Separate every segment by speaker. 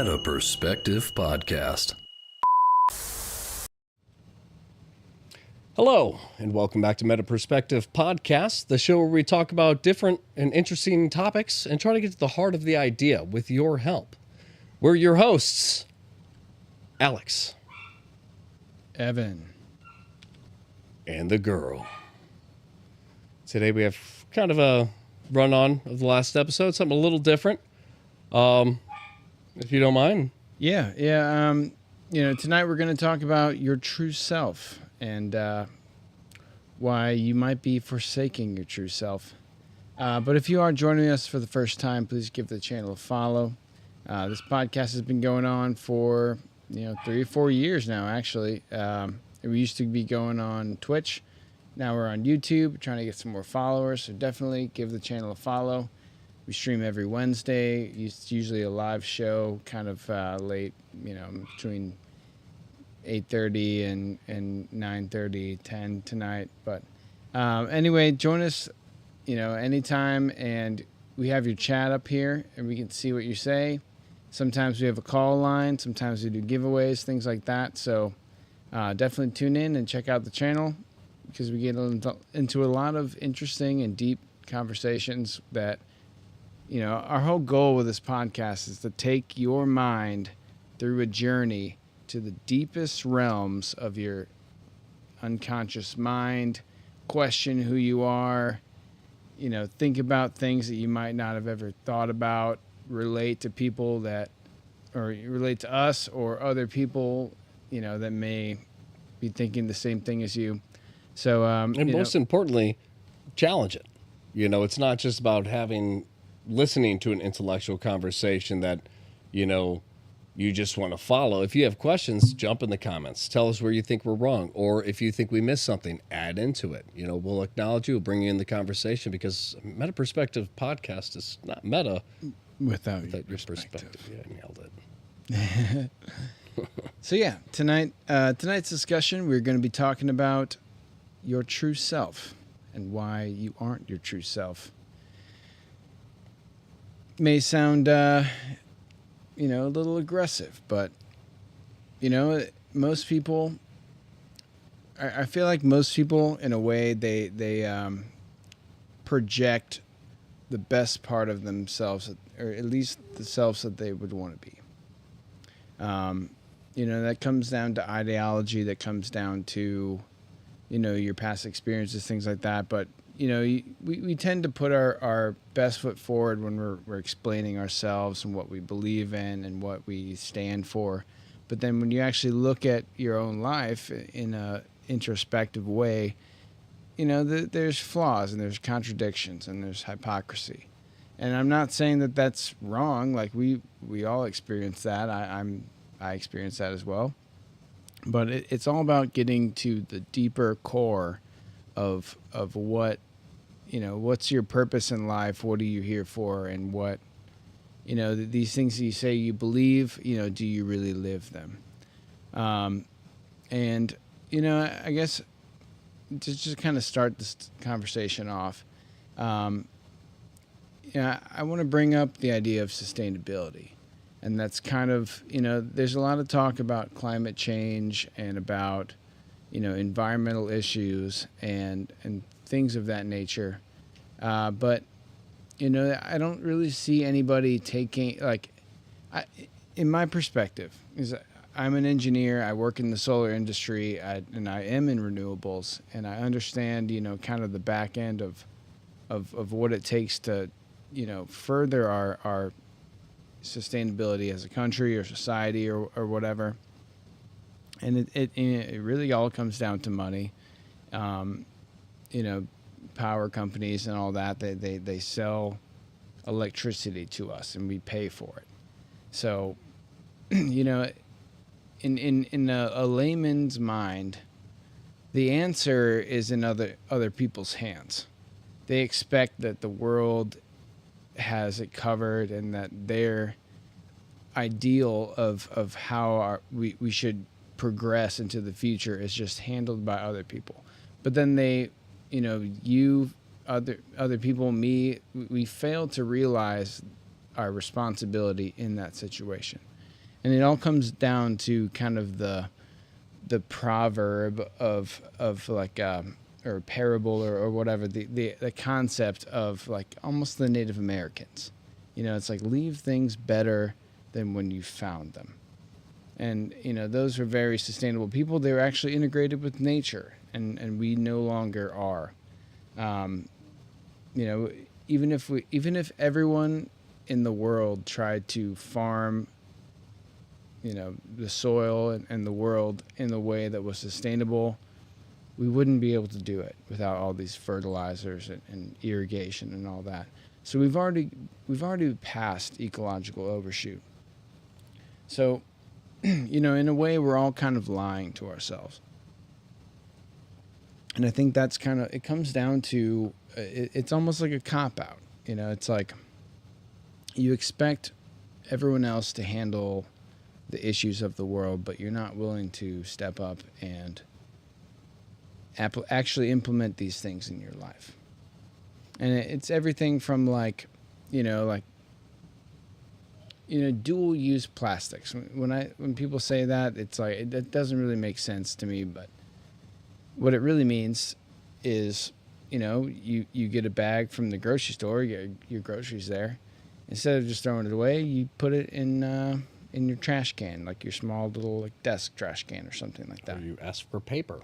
Speaker 1: Meta Perspective Podcast.
Speaker 2: Hello, and welcome back to Meta Perspective Podcast, the show where we talk about different and interesting topics and try to get to the heart of the idea with your help. We're your hosts, Alex,
Speaker 3: Evan,
Speaker 2: and the girl. Today we have kind of a run-on of the last episode, something a little different, if you don't mind.
Speaker 3: Yeah. Tonight we're going to talk about your true self and why you might be forsaking your true self. But if you are joining us for the first time, please give the channel a follow. This podcast has been going on for 3 or 4 years now. Actually, we used to be going on Twitch. Now we're on YouTube, trying to get some more followers. So definitely give the channel a follow. We stream every Wednesday. It's usually a live show, kind of late, between 8:30 and 9:30, 10 tonight. But anyway, join us, anytime. And we have your chat up here, and we can see what you say. Sometimes we have a call line. Sometimes we do giveaways, things like that. So definitely tune in and check out the channel because we get into a lot of interesting and deep conversations that, our whole goal with this podcast is to take your mind through a journey to the deepest realms of your unconscious mind, question who you are, think about things that you might not have ever thought about, relate to people or relate to us or other people, that may be thinking the same thing as you. So,
Speaker 2: and most importantly, challenge it. It's not just about listening to an intellectual conversation that, you just want to follow. If you have questions, jump in the comments. Tell us where you think we're wrong. Or if you think we missed something, add into it. We'll acknowledge you, we'll bring you in the conversation because Meta Perspective Podcast is not meta
Speaker 3: without
Speaker 2: your
Speaker 3: perspective.
Speaker 2: Yeah, I nailed it.
Speaker 3: So tonight's discussion, we're going to be talking about your true self and why you aren't your true self. May sound, a little aggressive, but, most people, I feel like most people, in a way, they project the best part of themselves, or at least the selves that they would want to be. That comes down to ideology, that comes down to, your past experiences, things like that. But, we tend to put our best foot forward when we're explaining ourselves and what we believe in and what we stand for. But then when you actually look at your own life in a introspective way, there's flaws and there's contradictions and there's hypocrisy. And I'm not saying that that's wrong. Like we all experience that. I experience that as well. But it's all about getting to the deeper core of what, what's your purpose in life? What are you here for? And what, these things that you say you believe, do you really live them? And, I guess to just kind of start this conversation off, I want to bring up the idea of sustainability. And that's kind of, there's a lot of talk about climate change and about, environmental issues and things of that nature. But, I don't really see anybody taking, in my perspective, is I'm an engineer. I work in the solar industry and I am in renewables. And I understand, kind of the back end of what it takes to, further our sustainability as a country or society or whatever. And it really all comes down to money. Power companies and all that, they sell electricity to us and we pay for it. So, in a layman's mind, the answer is in other people's hands. They expect that the world has it covered and that their ideal of how we should progress into the future is just handled by other people. But then they, other people, me, we fail to realize our responsibility in that situation. And it all comes down to kind of the proverb of like or parable or whatever, the concept of like almost the Native Americans. You know, it's like leave things better than when you found them. And, you know, those were very sustainable people. They were actually integrated with nature, and we no longer are. You know, even if everyone in the world tried to farm, you know, the soil and the world in a way that was sustainable, we wouldn't be able to do it without all these fertilizers and irrigation and all that. So we've already passed ecological overshoot. So, you know, in a way, we're all kind of lying to ourselves. And I think that's kind of, it comes down to, it's almost like a cop-out. You know, it's like you expect everyone else to handle the issues of the world, but you're not willing to step up and actually implement these things in your life. And it's everything from like, you know, dual use plastics. When people say that, it's like, it doesn't really make sense to me, but what it really means is, you know, you get a bag from the grocery store, your groceries there. Instead of just throwing it away, you put it in your trash can, like your small little like desk trash can or something like that.
Speaker 2: Or you ask for paper.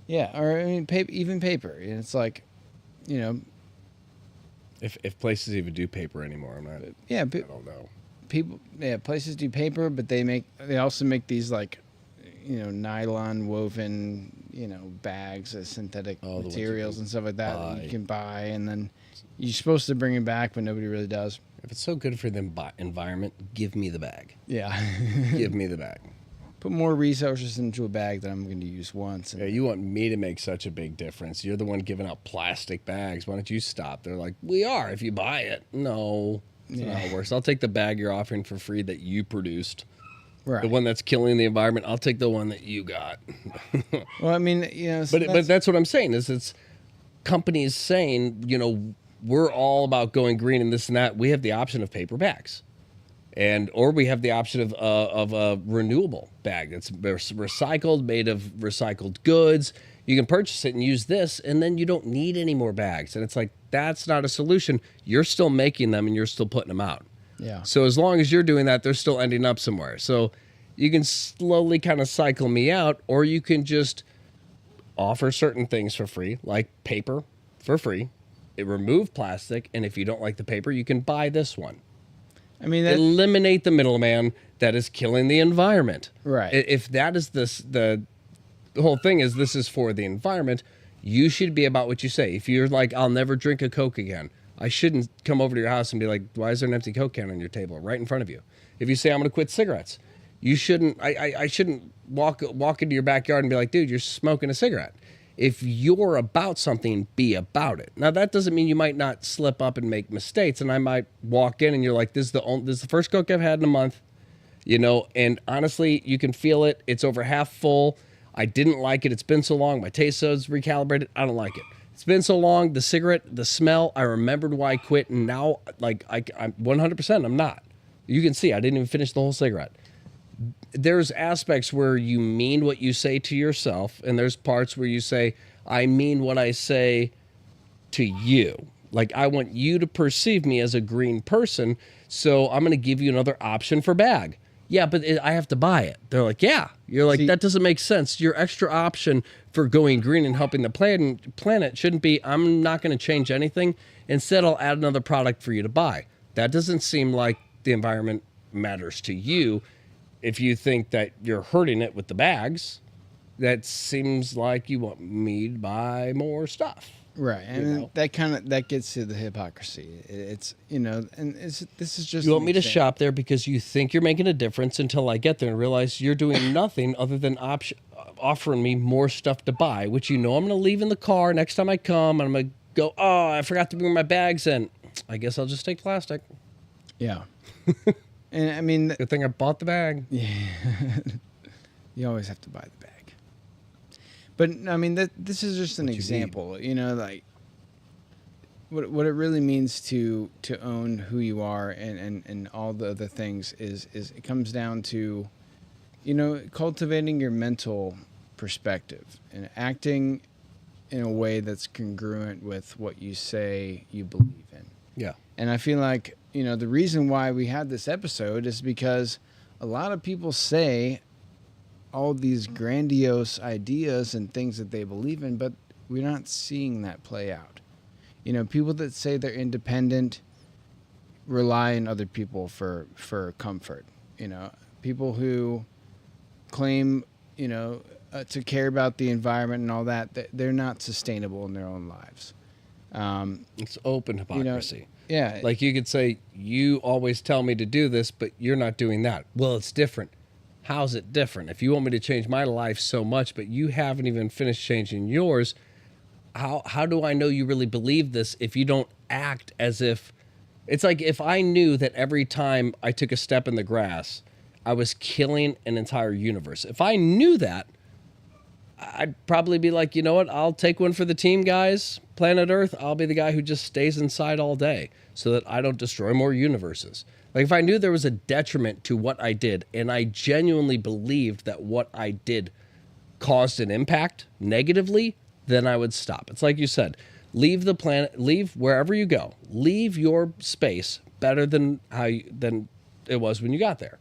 Speaker 3: Yeah, or I mean, even paper. And it's like, you know,
Speaker 2: if places even do paper anymore, I'm not.
Speaker 3: Yeah,
Speaker 2: I don't know.
Speaker 3: Places do paper, but they also make these like, you know, nylon woven, you know, bags of synthetic materials and stuff like that you can buy, and then you're supposed to bring it back, but nobody really does.
Speaker 2: If it's so good for the environment, give me the bag.
Speaker 3: Yeah.
Speaker 2: Give me the bag.
Speaker 3: Put more resources into a bag that I'm going to use once.
Speaker 2: Yeah, you want me to make such a big difference. You're the one giving out plastic bags. Why don't you stop? They're like, we are if you buy it. No, that's not how it works. I'll take the bag you're offering for free that you produced.
Speaker 3: Right.
Speaker 2: The one that's killing the environment, I'll take the one that you got.
Speaker 3: Well, I mean, you know,
Speaker 2: but that's what I'm saying is it's companies saying, you know, we're all about going green and this and that. We have the option of paper bags, or we have the option of a renewable bag that's recycled, made of recycled goods. You can purchase it and use this, and then you don't need any more bags. And it's like, that's not a solution. You're still making them and you're still putting them out.
Speaker 3: Yeah.
Speaker 2: So as long as you're doing that, they're still ending up somewhere. So you can slowly kind of cycle me out, or you can just offer certain things for free, like paper for free. Remove plastic, and if you don't like the paper, you can buy this one.
Speaker 3: I mean,
Speaker 2: eliminate the middleman that is killing the environment.
Speaker 3: Right.
Speaker 2: If that is the whole thing is this is for the environment, you should be about what you say. If you're like, I'll never drink a Coke again, I shouldn't come over to your house and be like, why is there an empty Coke can on your table right in front of you? If you say, I'm going to quit cigarettes, you shouldn't, I shouldn't walk into your backyard and be like, dude, you're smoking a cigarette. If you're about something, be about it. Now, that doesn't mean you might not slip up and make mistakes. And I might walk in and you're like, this is the first Coke I've had in a month, you know, and honestly, you can feel it. It's over half full. I didn't like it. It's been so long. My taste buds recalibrated. I don't like it. It's been so long. The cigarette, the smell, I remembered why I quit. And now, like, I'm 100%, I'm not. You can see I didn't even finish the whole cigarette. There's aspects where you mean what you say to yourself, and there's parts where you say, I mean what I say to you. Like, I want you to perceive me as a green person, so I'm going to give you another option for bag. Yeah, but I have to buy it. They're like, yeah. You're like, that doesn't make sense. Your extra option for going green and helping the planet shouldn't be, I'm not going to change anything. Instead, I'll add another product for you to buy. That doesn't seem like the environment matters to you. If you think that you're hurting it with the bags, that seems like you want me to buy more stuff.
Speaker 3: Right, and that gets to the hypocrisy. It's, you know, and this is just,
Speaker 2: you want me to shop there because you think you're making a difference until I get there and realize you're doing nothing other than offering me more stuff to buy, which you know I'm going to leave in the car next time I come, and I'm going to go, oh, I forgot to bring my bags in. I guess I'll just take plastic.
Speaker 3: Yeah. And I mean,
Speaker 2: good thing I bought the bag.
Speaker 3: Yeah. You always have to buy the bag. But I mean, this is just an example. You know, like, what it really means to own who you are and all the other things is it comes down to, cultivating your mental perspective and acting in a way that's congruent with what you say you believe in.
Speaker 2: Yeah.
Speaker 3: And I feel like, the reason why we had this episode is because a lot of people say all these grandiose ideas and things that they believe in, but we're not seeing that play out. People that say they're independent rely on other people for comfort. People who claim, to care about the environment and all that, they're not sustainable in their own lives.
Speaker 2: It's open hypocrisy.
Speaker 3: Yeah.
Speaker 2: Like you could say, you always tell me to do this, but you're not doing that. Well, it's different. How's it different? If you want me to change my life so much, but you haven't even finished changing yours, how do I know you really believe this if you don't act as if... It's like if I knew that every time I took a step in the grass, I was killing an entire universe. If I knew that, I'd probably be like, you know what? I'll take one for the team, guys. Planet Earth, I'll be the guy who just stays inside all day so that I don't destroy more universes. Like if I knew there was a detriment to what I did and I genuinely believed that what I did caused an impact negatively, then I would stop. It's like you said, leave the planet, leave wherever you go, leave your space better than than it was when you got there.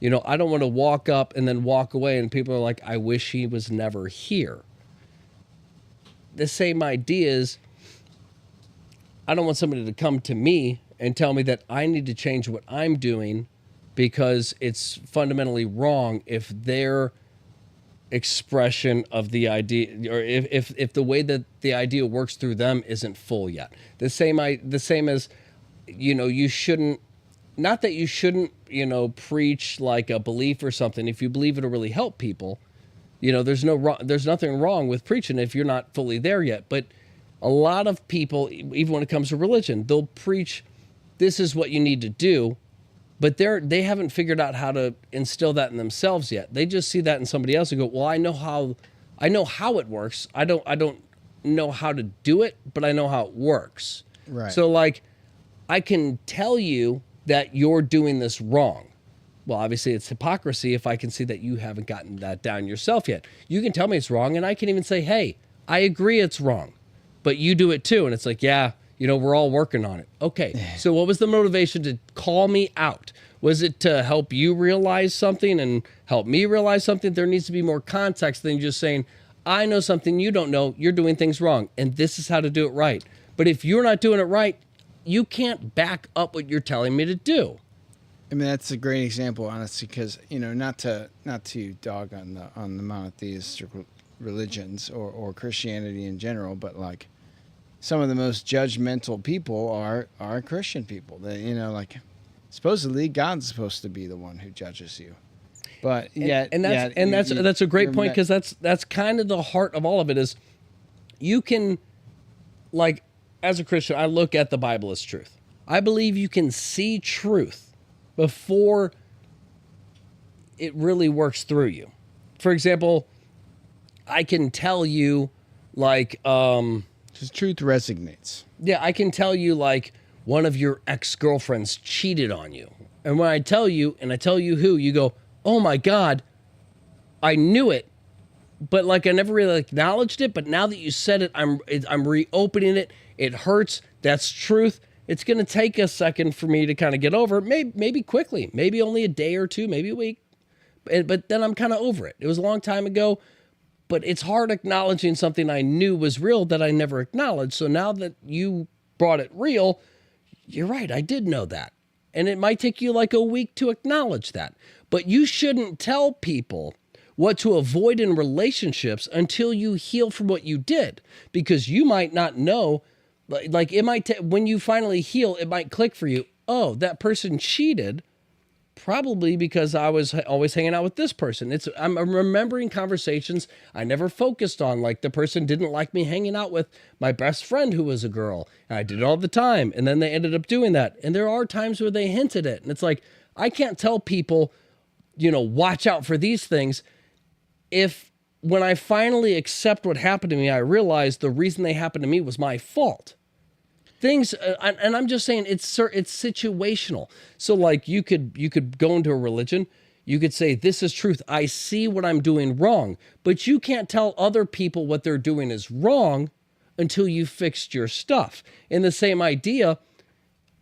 Speaker 2: I don't want to walk up and then walk away and people are like, I wish he was never here. The same idea is, I don't want somebody to come to me and tell me that I need to change what I'm doing because it's fundamentally wrong if their expression of the idea, or if the way that the idea works through them isn't full yet. The same as, you shouldn't, not that you shouldn't, preach like a belief or something. If you believe it'll really help people, there's nothing wrong with preaching if you're not fully there yet. But a lot of people, even when it comes to religion, they'll preach, this is what you need to do, but they haven't figured out how to instill that in themselves yet. They just see that in somebody else and go, well, I know how it works. I don't know how to do it, but I know how it works.
Speaker 3: Right.
Speaker 2: So like, I can tell you that you're doing this wrong. Well, obviously it's hypocrisy if I can see that you haven't gotten that down yourself yet. You can tell me it's wrong, and I can even say, hey, I agree it's wrong, but you do it too. And it's like, yeah, we're all working on it. Okay, so what was the motivation to call me out? Was it to help you realize something and help me realize something? There needs to be more context than just saying, I know something you don't know, you're doing things wrong, and this is how to do it right. But if you're not doing it right, you can't back up what you're telling me to do.
Speaker 3: I mean, that's a great example, honestly, because not to dog on the monotheistic religions or Christianity in general, but like some of the most judgmental people are Christian people. They, like supposedly God's supposed to be the one who judges you, but yet
Speaker 2: that's a great point, because that's kind of the heart of all of it. Is you can, like, as a Christian, I look at the Bible as truth. I believe you can see truth before it really works through you. For example, I can tell you, like,
Speaker 3: because truth resonates.
Speaker 2: Yeah, I can tell you, like, one of your ex-girlfriends cheated on you. And when I tell you, and I tell you who, you go, oh my God, I knew it. But like, I never really acknowledged it. But now that you said it, I'm reopening it. It hurts. That's truth. It's going to take a second for me to kind of get over it. Maybe quickly, maybe only a day or two, maybe a week. But then I'm kind of over it. It was a long time ago, but it's hard acknowledging something I knew was real that I never acknowledged. So now that you brought it real, you're right. I did know that. And it might take you like a week to acknowledge that. But you shouldn't tell people what to avoid in relationships until you heal from what you did, because you might not know. Like it might when you finally heal, it might click for you. Oh, that person cheated, probably because I was always hanging out with this person. I'm remembering conversations I never focused on. Like the person didn't like me hanging out with my best friend who was a girl. And I did it all the time, and then they ended up doing that. And there are times where they hinted it, and it's like, I can't tell people, watch out for these things. If when I finally accept what happened to me, I realize the reason they happened to me was my fault. things, and I'm just saying it's situational. So like you could go into a religion, you could say, this is truth. I see what I'm doing wrong, but you can't tell other people what they're doing is wrong until you fixed your stuff. In the same idea,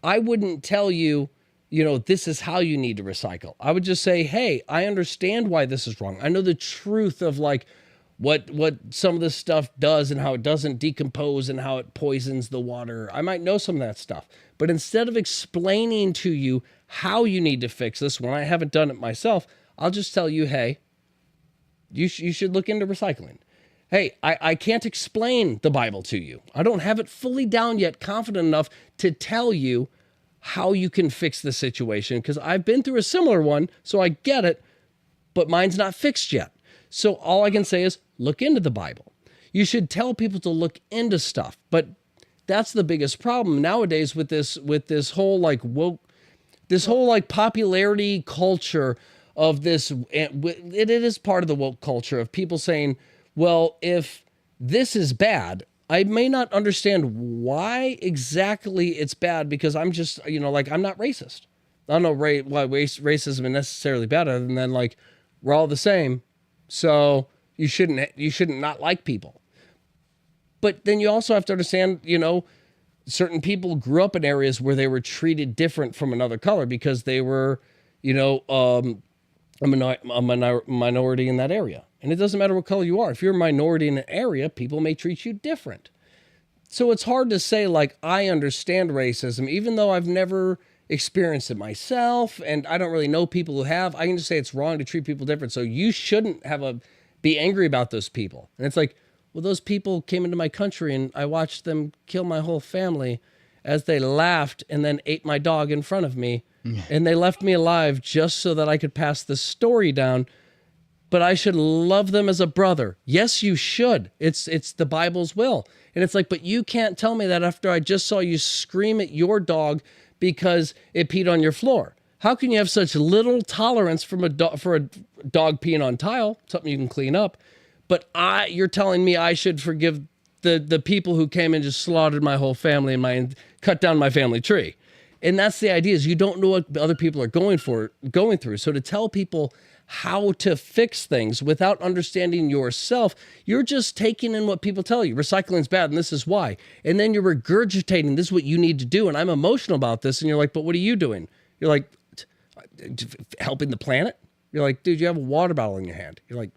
Speaker 2: I wouldn't tell you, this is how you need to recycle. I would just say, hey, I understand why this is wrong. I know the truth of like what some of this stuff does and how it doesn't decompose and how it poisons the water. I might know some of that stuff. But instead of explaining to you how you need to fix this when I haven't done it myself, I'll just tell you, hey, you should look into recycling. Hey, I can't explain the Bible to you. I don't have it fully down yet, confident enough to tell you how you can fix the situation, because I've been through a similar one, so I get it, but mine's not fixed yet. So all I can say is look into the Bible. You should tell people to look into stuff, but that's the biggest problem nowadays with this whole like woke, this whole like popularity culture of this. It is part of the woke culture of people saying, well, if this is bad, I may not understand why exactly it's bad because I'm just, like I'm not racist. I don't know why racism is necessarily bad other than like we're all the same. So you shouldn't not like people. But then you also have to understand, certain people grew up in areas where they were treated different from another color because they were, a minority in that area. And it doesn't matter what color you are. If you're a minority in an area, people may treat you different. So it's hard to say, like, I understand racism, even though I've never experienced it myself, and I don't really know people who have. I can just say it's wrong to treat people different. So you shouldn't be angry about those people. And it's like, well, those people came into my country and I watched them kill my whole family as they laughed and then ate my dog in front of me. And they left me alive just so that I could pass the story down. But I should love them as a brother. Yes, you should. It's the Bible's will. And it's like, but you can't tell me that after I just saw you scream at your dog because it peed on your floor. How can you have such little tolerance for a dog peeing on tile, something you can clean up? But you're telling me I should forgive the people who came and just slaughtered my whole family and cut down my family tree. And that's the idea, is you don't know what other people are going through. So to tell people how to fix things without understanding yourself, you're just taking in what people tell you. Recycling's bad and this is why. And then you're regurgitating, this is what you need to do. And I'm emotional about this. And you're like, but what are you doing? You're like, helping the planet? You're like, dude, you have a water bottle in your hand. You're like,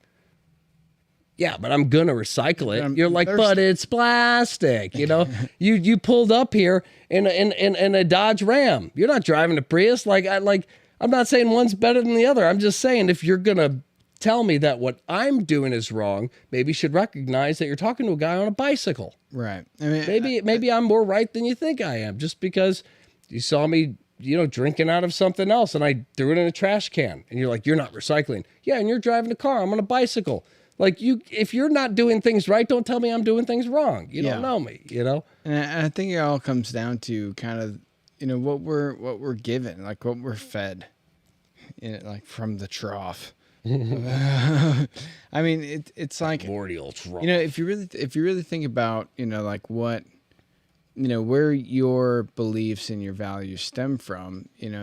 Speaker 2: yeah, but I'm going to recycle it. You're like, thirsty. But it's plastic. You pulled up here in a Dodge Ram. You're not driving a Prius. I'm not saying one's better than the other. I'm just saying if you're going to tell me that what I'm doing is wrong, maybe you should recognize that you're talking to a guy on a bicycle.
Speaker 3: Right.
Speaker 2: I mean, maybe I'm more right than you think I am just because you saw me, drinking out of something else and I threw it in a trash can and you're like, you're not recycling. Yeah, and you're driving a car. I'm on a bicycle. Like if you're not doing things right, don't tell me I'm doing things wrong. You don't know me,
Speaker 3: And I think it all comes down to kind of, what we're given, like what we're fed, like from the trough. I mean, it's like
Speaker 2: primordial trough.
Speaker 3: If you really think about, like what, where your beliefs and your values stem from, in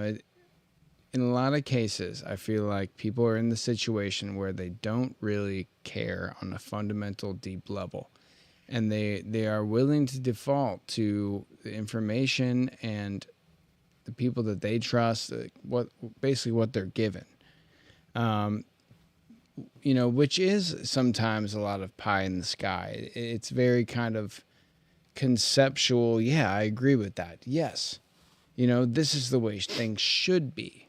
Speaker 3: a lot of cases, I feel like people are in the situation where they don't really care on a fundamental, deep level. And they are willing to default to the information and the people that they trust, basically what they're given. Which is sometimes a lot of pie in the sky. It's very kind of conceptual. Yeah, I agree with that. Yes. This is the way things should be.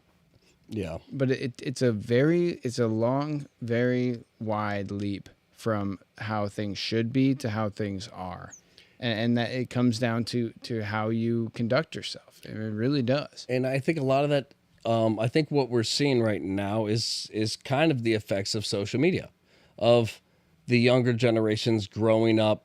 Speaker 2: Yeah.
Speaker 3: But it's a long, very wide leap from how things should be to how things are. And that it comes down to how you conduct yourself. It really does.
Speaker 2: And I think a lot of that, I think what we're seeing right now is kind of the effects of social media, of the younger generations growing up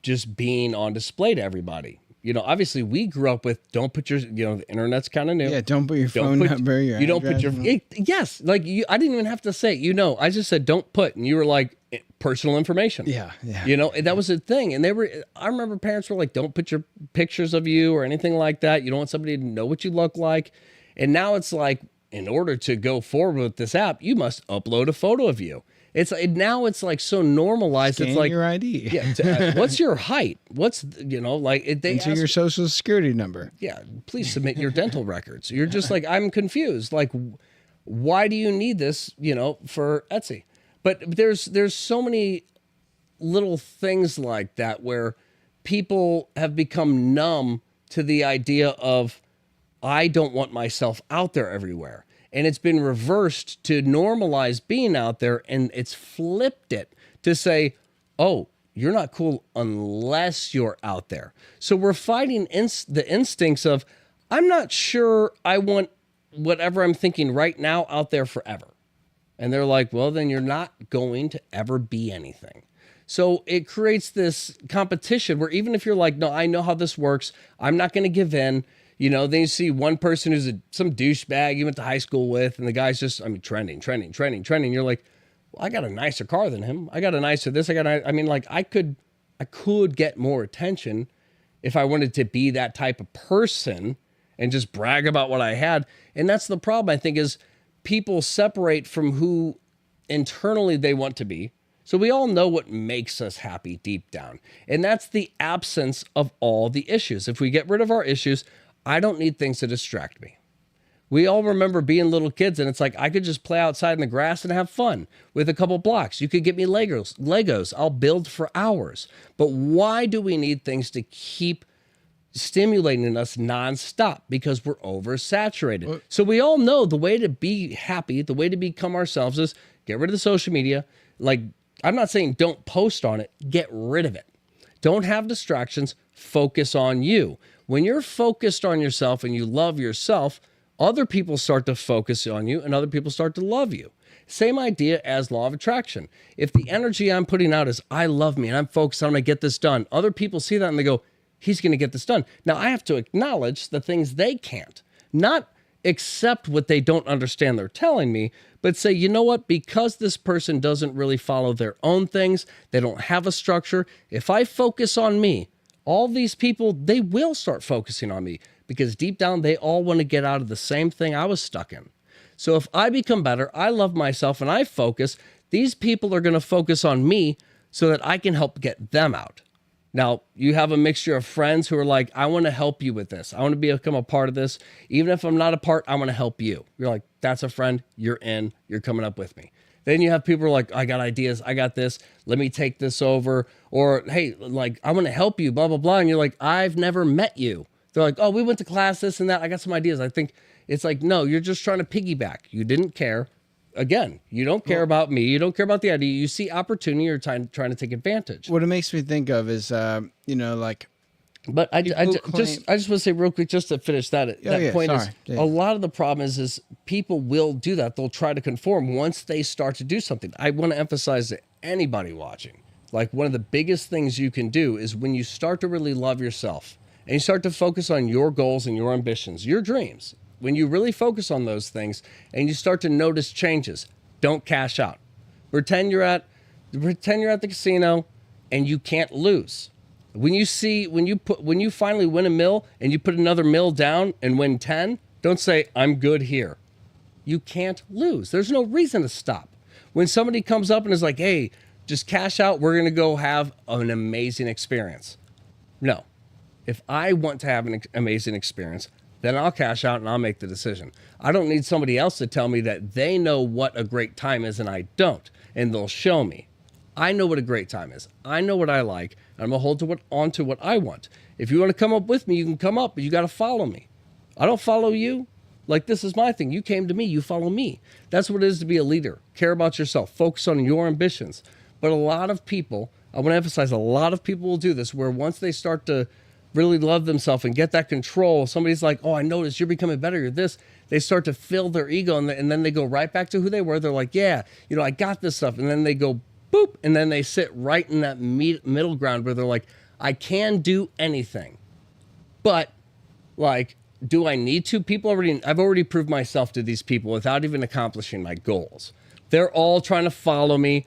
Speaker 2: just being on display to everybody. Obviously we grew up with don't put your, the internet's kind of new.
Speaker 3: Yeah, don't put your phone number,
Speaker 2: you don't put your, yes, like I didn't even have to say it, I just said don't put, and you were like, personal information.
Speaker 3: Yeah.
Speaker 2: And that was a thing. And I remember parents were like, don't put your pictures of you or anything like that. You don't want somebody to know what you look like. And now it's like, in order to go forward with this app, you must upload a photo of you. Now it's like so normalized.
Speaker 3: Scan
Speaker 2: it's like
Speaker 3: your ID.
Speaker 2: Yeah. What's your height? What's, they
Speaker 3: Enter your social security number.
Speaker 2: Yeah. Please submit your dental records. You're just like, I'm confused. Like, why do you need this, for Etsy? But there's so many little things like that where people have become numb to the idea of, I don't want myself out there everywhere. And it's been reversed to normalize being out there, and it's flipped it to say, oh, you're not cool unless you're out there. So we're fighting the instincts of, I'm not sure I want whatever I'm thinking right now out there forever. And they're like, well, then you're not going to ever be anything. So it creates this competition where even if you're like, no, I know how this works, I'm not going to give in. Then you see one person who's some douchebag you went to high school with, and the guy's just, trending. You're like, well, I got a nicer car than him. I got a nicer this. I could get more attention if I wanted to be that type of person and just brag about what I had. And that's the problem, I think, is people separate from who internally they want to be. So we all know what makes us happy deep down. And that's the absence of all the issues. If we get rid of our issues, I don't need things to distract me. We all remember being little kids, and it's like, I could just play outside in the grass and have fun with a couple blocks. You could get me Legos. I'll build for hours. But why do we need things to keep stimulating us nonstop? Because we're oversaturated. So we all know the way to be happy, the way to become ourselves is get rid of the social media. Like, I'm not saying don't post on it, get rid of it. Don't have distractions, focus on you. When you're focused on yourself and you love yourself, other people start to focus on you and other people start to love you. Same idea as law of attraction. If the energy I'm putting out is I love me and I'm focused on, I'm going to get this done, other people see that and they go, he's going to get this done. Now I have to acknowledge the things they can't, not accept what they don't understand they're telling me, but say, you know what, because this person doesn't really follow their own things, they don't have a structure. If I focus on me, all these people, they will start focusing on me because deep down, they all want to get out of the same thing I was stuck in. So if I become better, I love myself and I focus, these people are going to focus on me so that I can help get them out. Now, you have a mixture of friends who are like, I want to help you with this. I want to become a part of this. Even if I'm not a part, I want to help you. You're like, that's a friend. You're in. You're coming up with me. Then you have people who are like, I got ideas. I got this. Let me take this over. Or, hey, like, I want to help you, blah, blah, blah. And you're like, I've never met you. They're like, oh, we went to class, this and that. I got some ideas. I think it's like, no, you're just trying to piggyback. You didn't care. Again, you don't care about me. You don't care about the idea. You see opportunity. You're trying to take advantage.
Speaker 3: What it makes me think of is, like.
Speaker 2: But I just want to say real quick, just to finish that point is a lot of the problem is people will do that. They'll try to conform once they start to do something. I want to emphasize to anybody watching, like one of the biggest things you can do is when you start to really love yourself and you start to focus on your goals and your ambitions, your dreams, when you really focus on those things and you start to notice changes, don't cash out. Pretend you're at the casino and you can't lose. When you finally win a mill and you put another mill down and win 10, don't say, I'm good here. You can't lose. There's no reason to stop. When somebody comes up and is like, hey, just cash out, we're going to go have an amazing experience. No. If I want to have an amazing experience, then I'll cash out and I'll make the decision. I don't need somebody else to tell me that they know what a great time is and I don't, and they'll show me. I know what a great time is. I know what I like. I'm going to hold on to what I want. If you want to come up with me, you can come up, but you got to follow me. I don't follow you. Like, this is my thing. You came to me, you follow me. That's what it is to be a leader. Care about yourself. Focus on your ambitions. But a lot of people, I want to emphasize, a lot of people will do this where once they start to really love themselves and get that control, somebody's like, oh, I noticed you're becoming better. You're this. They start to fill their ego and then they go right back to who they were. They're like, yeah, I got this stuff. And then they go boop, and then they sit right in that middle ground where they're like, I can do anything. But, like, do I need to? I've already proved myself to these people without even accomplishing my goals. They're all trying to follow me.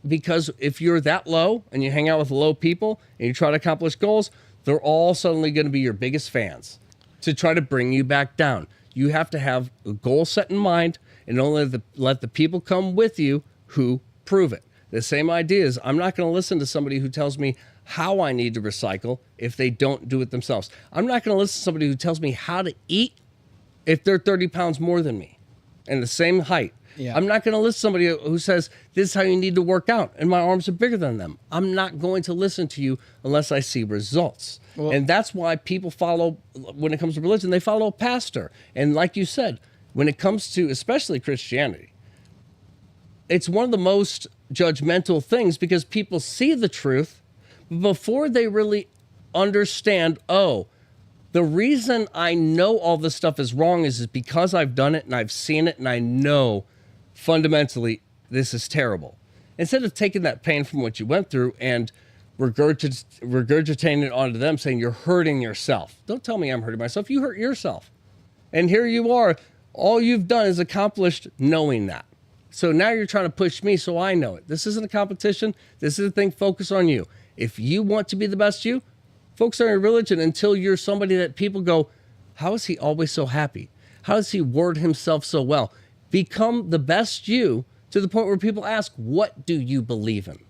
Speaker 2: because if you're that low and you hang out with low people and you try to accomplish goals, they're all suddenly going to be your biggest fans to try to bring you back down. You have to have a goal set in mind and only let the people come with you who prove it. The same idea is I'm not going to listen to somebody who tells me how I need to recycle if they don't do it themselves. I'm not going to listen to somebody who tells me how to eat if they're 30 pounds more than me and the same height.
Speaker 3: Yeah.
Speaker 2: I'm not going to listen to somebody who says, this is how you need to work out, and my arms are bigger than them. I'm not going to listen to you unless I see results.
Speaker 3: Well,
Speaker 2: and that's why people follow, when it comes to religion, they follow a pastor. And like you said, when it comes to especially Christianity, it's one of the most judgmental things because people see the truth before they really understand, oh, the reason I know all this stuff is wrong is because I've done it and I've seen it and I know fundamentally this is terrible. Instead of taking that pain from what you went through and regurgitating it onto them, saying you're hurting yourself. Don't tell me I'm hurting myself. You hurt yourself. And here you are. All you've done is accomplished knowing that. So now you're trying to push me so I know it. This isn't a competition. This is a thing. Focus on you. If you want to be the best you, focus on your religion until you're somebody that people go, how is he always so happy? How does he word himself so well? Become the best you to the point where people ask, what do you believe in?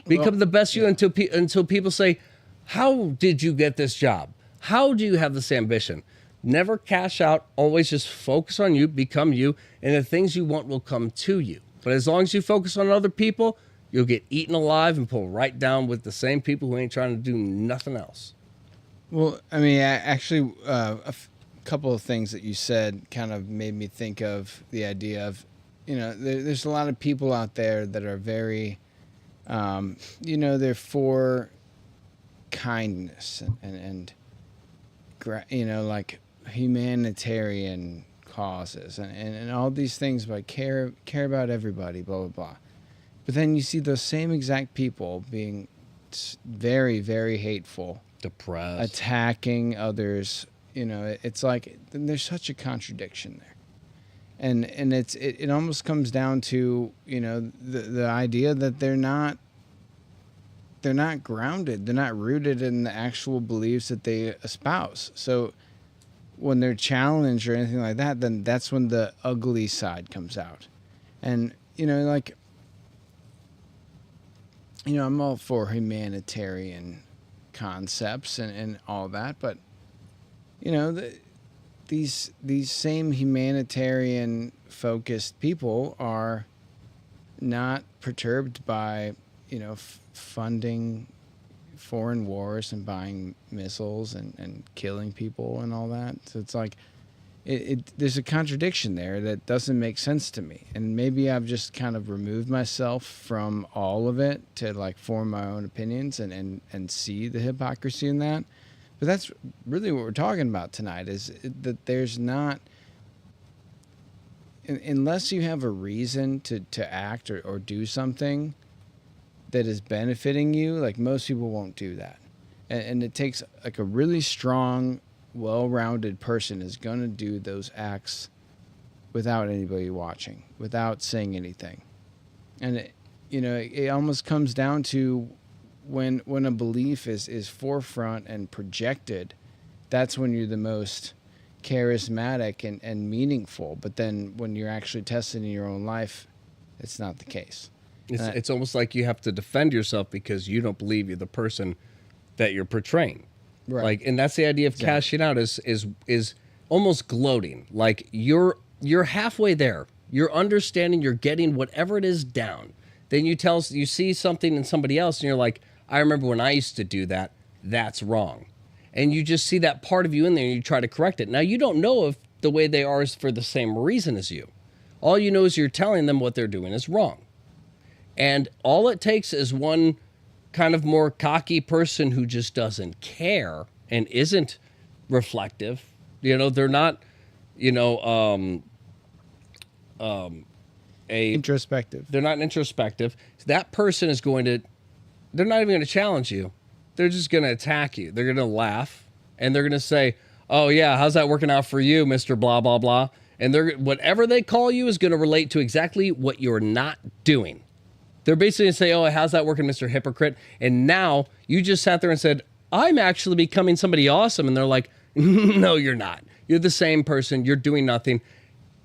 Speaker 2: Become the best you until people say, how did you get this job? How do you have this ambition? Never cash out. Always just focus on you, become you, and the things you want will come to you. But as long as you focus on other people, you'll get eaten alive and pulled right down with the same people who ain't trying to do nothing else.
Speaker 3: Well, I mean, actually, couple of things that you said kind of made me think of the idea of, there's a lot of people out there that are very, they're for kindness and like humanitarian causes and all these things about care about everybody, blah, blah, blah. But then you see those same exact people being very, very hateful,
Speaker 2: depressed, attacking
Speaker 3: others. It's like there's such a contradiction there, and it almost comes down to the idea that they're not grounded, they're not rooted in the actual beliefs that they espouse. So when they're challenged or anything like that, then that's when the ugly side comes out, and I'm all for humanitarian concepts and all that, but these same humanitarian focused people are not perturbed by funding foreign wars and buying missiles and killing people and all that. So it's like there's a contradiction there that doesn't make sense to me, and maybe I've just kind of removed myself from all of it to like form my own opinions and see the hypocrisy in that. But that's really what we're talking about tonight, is that there's not, unless you have a reason to act or do something that is benefiting you, like most people won't do that. And it takes like a really strong, well-rounded person is going to do those acts without anybody watching, without saying anything. And it almost comes down to when a belief is forefront and projected, that's when you're the most charismatic and meaningful. But then when you're actually tested in your own life, it's not the case.
Speaker 2: It's almost like you have to defend yourself because you don't believe you're the person that you're portraying.
Speaker 3: Right.
Speaker 2: Like, and that's the idea of cashing out is almost gloating. Like you're halfway there. You're understanding, you're getting whatever it is down. Then you see something in somebody else and you're like, I remember when I used to do that, that's wrong. And you just see that part of you in there and you try to correct it. Now, you don't know if the way they are is for the same reason as you. All you know is you're telling them what they're doing is wrong. And all it takes is one kind of more cocky person who just doesn't care and isn't reflective. They're not,
Speaker 3: introspective.
Speaker 2: They're not introspective. That person is they're not even going to challenge you. They're just going to attack you. They're going to laugh and they're going to say, oh yeah, how's that working out for you, Mr. Blah, blah, blah. And whatever they call you is going to relate to exactly what you're not doing. They're basically going to say, oh, how's that working, Mr. Hypocrite? And now you just sat there and said, I'm actually becoming somebody awesome. And they're like, no, you're not. You're the same person. You're doing nothing.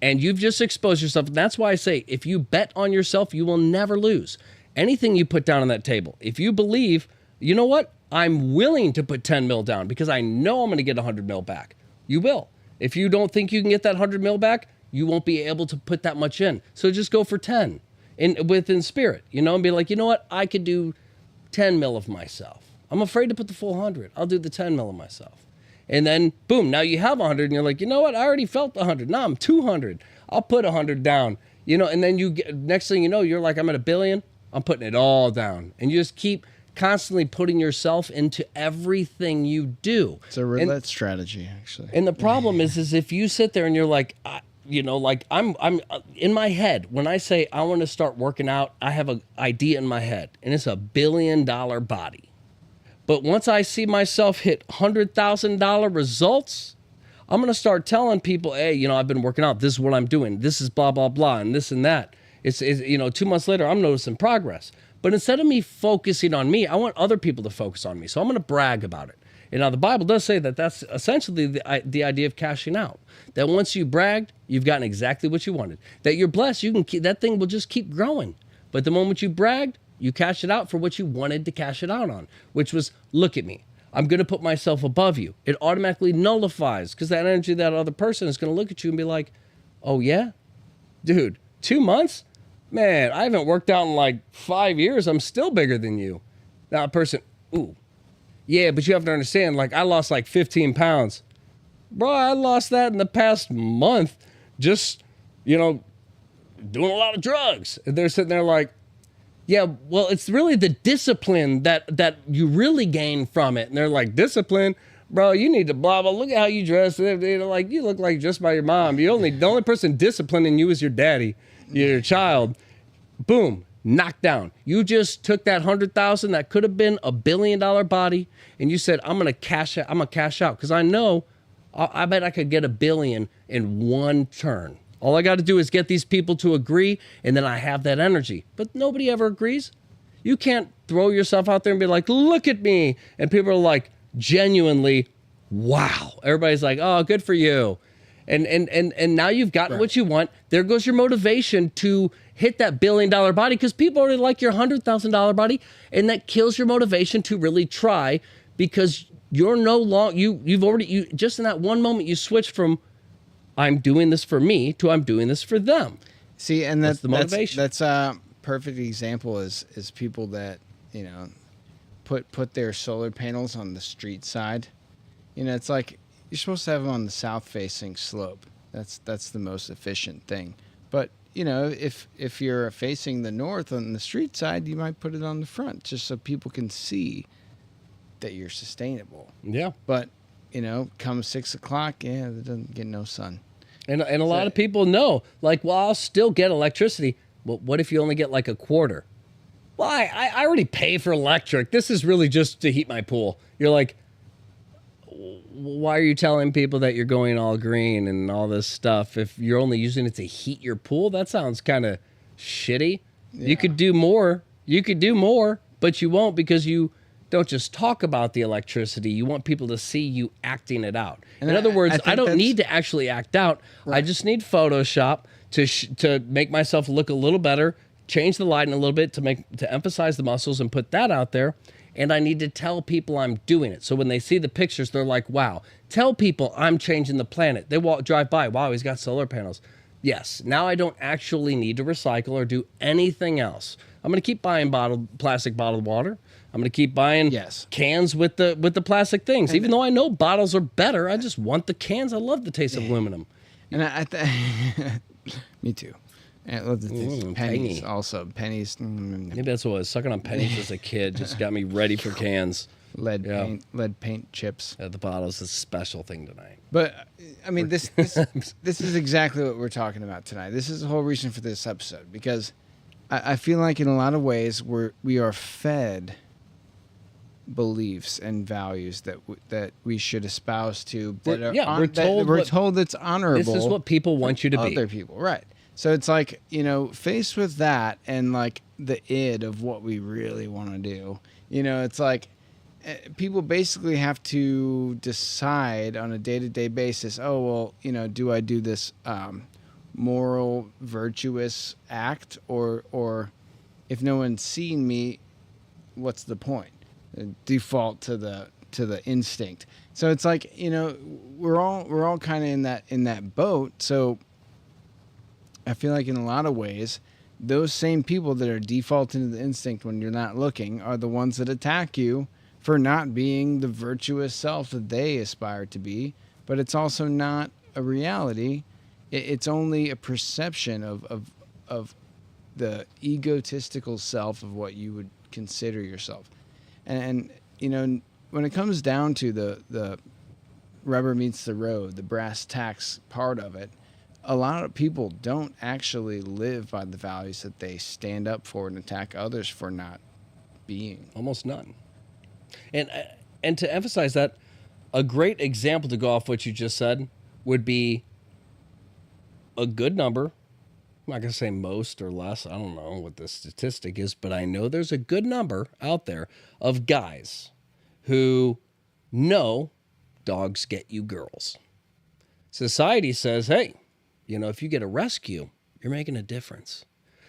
Speaker 2: And you've just exposed yourself. And that's why I say, if you bet on yourself, you will never lose. Anything you put down on that table, if you believe, you know what? I'm willing to put 10 mil down because I know I'm going to get 100 mil back. You will. If you don't think you can get that 100 mil back, you won't be able to put that much in. So just go for 10 within spirit, and be like, you know what? I could do 10 mil of myself. I'm afraid to put the full 100. I'll do the 10 mil of myself. And then, boom, now you have 100 and you're like, you know what? I already felt 100. Now I'm 200. I'll put 100 down, and then next thing you know, you're like, I'm at $1 billion. I'm putting it all down. And you just keep constantly putting yourself into everything you do.
Speaker 3: It's a roulette strategy, actually.
Speaker 2: And the problem is if you sit there and you're like, I'm in my head, when I say I want to start working out, I have an idea in my head, and it's $1 billion body. But once I see myself hit $100,000 results, I'm going to start telling people, hey, I've been working out. This is what I'm doing. This is blah, blah, blah, and this and that. It's 2 months later, I'm noticing progress. But instead of me focusing on me, I want other people to focus on me. So I'm going to brag about it. And now the Bible does say that that's essentially the idea of cashing out. That once you bragged, you've gotten exactly what you wanted. That you're blessed, that thing will just keep growing. But the moment you bragged, you cash it out for what you wanted to cash it out on, which was, look at me. I'm going to put myself above you. It automatically nullifies because that energy, that other person is going to look at you and be like, oh yeah? Dude, 2 months? Man, I haven't worked out in like 5 years. I'm still bigger than you. Now a person, ooh, yeah, but you have to understand, like I lost like 15 pounds. Bro, I lost that in the past month just, doing a lot of drugs. And they're sitting there like, yeah, well, it's really the discipline that you really gain from it. And they're like, discipline? Bro, you need to blah, blah. Look at how you dress. Like, you look like just by your mom. The only person disciplining you is your daddy, your child. Boom, knocked down. You just took that 100,000 that could have been $1 billion body, and you said, I'm gonna cash out because I know I bet I could get $1 billion in one turn. All I got to do is get these people to agree, and then I have that energy. But nobody ever agrees. You can't throw yourself out there and be like, look at me. And people are like, genuinely, wow. Everybody's like, oh, good for you. And now you've gotten what you want. There goes your motivation to hit that $1 billion body because people already like your $100,000 body, and that kills your motivation to really try because you're no longer, you just in that one moment you switched from I'm doing this for me to I'm doing this for them.
Speaker 3: See, and that's the
Speaker 2: motivation.
Speaker 3: That's a perfect example is people that, put their solar panels on the street side. It's like you're supposed to have them on the south facing slope. That's the most efficient thing. But, if you're facing the north on the street side, you might put it on the front just so people can see that you're sustainable.
Speaker 2: Yeah.
Speaker 3: But, come 6 o'clock, it doesn't get no sun.
Speaker 2: And a lot of people know, like, well, I'll still get electricity. Well, what if you only get like a quarter? Well, I already pay for electric. This is really just to heat my pool. You're like, why are you telling people that you're going all green and all this stuff if you're only using it to heat your pool? That sounds kind of shitty. Yeah. You could do more. But you won't because you don't just talk about the electricity. You want people to see you acting it out. And in other words, I don't need to actually act out. Right. I just need Photoshop to make myself look a little better, change the lighting a little bit to emphasize the muscles and put that out there. And I need to tell people I'm doing it. So when they see the pictures, they're like, wow. Tell people I'm changing the planet. They drive by. Wow, he's got solar panels. Yes, now I don't actually need to recycle or do anything else. I'm going to keep buying plastic bottled water. I'm going to keep buying cans with the plastic things. Even though I know bottles are better, I just want the cans. I love the taste of aluminum.
Speaker 3: And me too. And I love the pennies
Speaker 2: penny.
Speaker 3: also. Pennies.
Speaker 2: Maybe that's what it was. Sucking on pennies as a kid just got me ready for cans.
Speaker 3: Lead paint chips.
Speaker 2: At the bottles is a special thing tonight.
Speaker 3: But I mean, this is exactly what we're talking about tonight. This is the whole reason for this episode because I feel like in a lot of ways we are fed beliefs and values that we should espouse to. We're told it's honorable.
Speaker 2: This is what people want you to be.
Speaker 3: Other people, right? So it's like, faced with that and like the id of what we really want to do, it's like people basically have to decide on a day-to-day basis, oh, well, do I do this moral, virtuous act or if no one's seen me, what's the point? Default to the instinct. So it's like, we're all kind of in that boat. So I feel like in a lot of ways, those same people that are defaulting to the instinct when you're not looking are the ones that attack you for not being the virtuous self that they aspire to be. But it's also not a reality. It's only a perception of the egotistical self of what you would consider yourself. And when it comes down to the rubber meets the road, the brass tacks part of it, a lot of people don't actually live by the values that they stand up for and attack others for not being.
Speaker 2: Almost none. And to emphasize that, a great example to go off what you just said would be a good number. I'm not going to say most or less. I don't know what the statistic is, but I know there's a good number out there of guys who know dogs get you girls. Society says, hey, if you get a rescue, you're making a difference.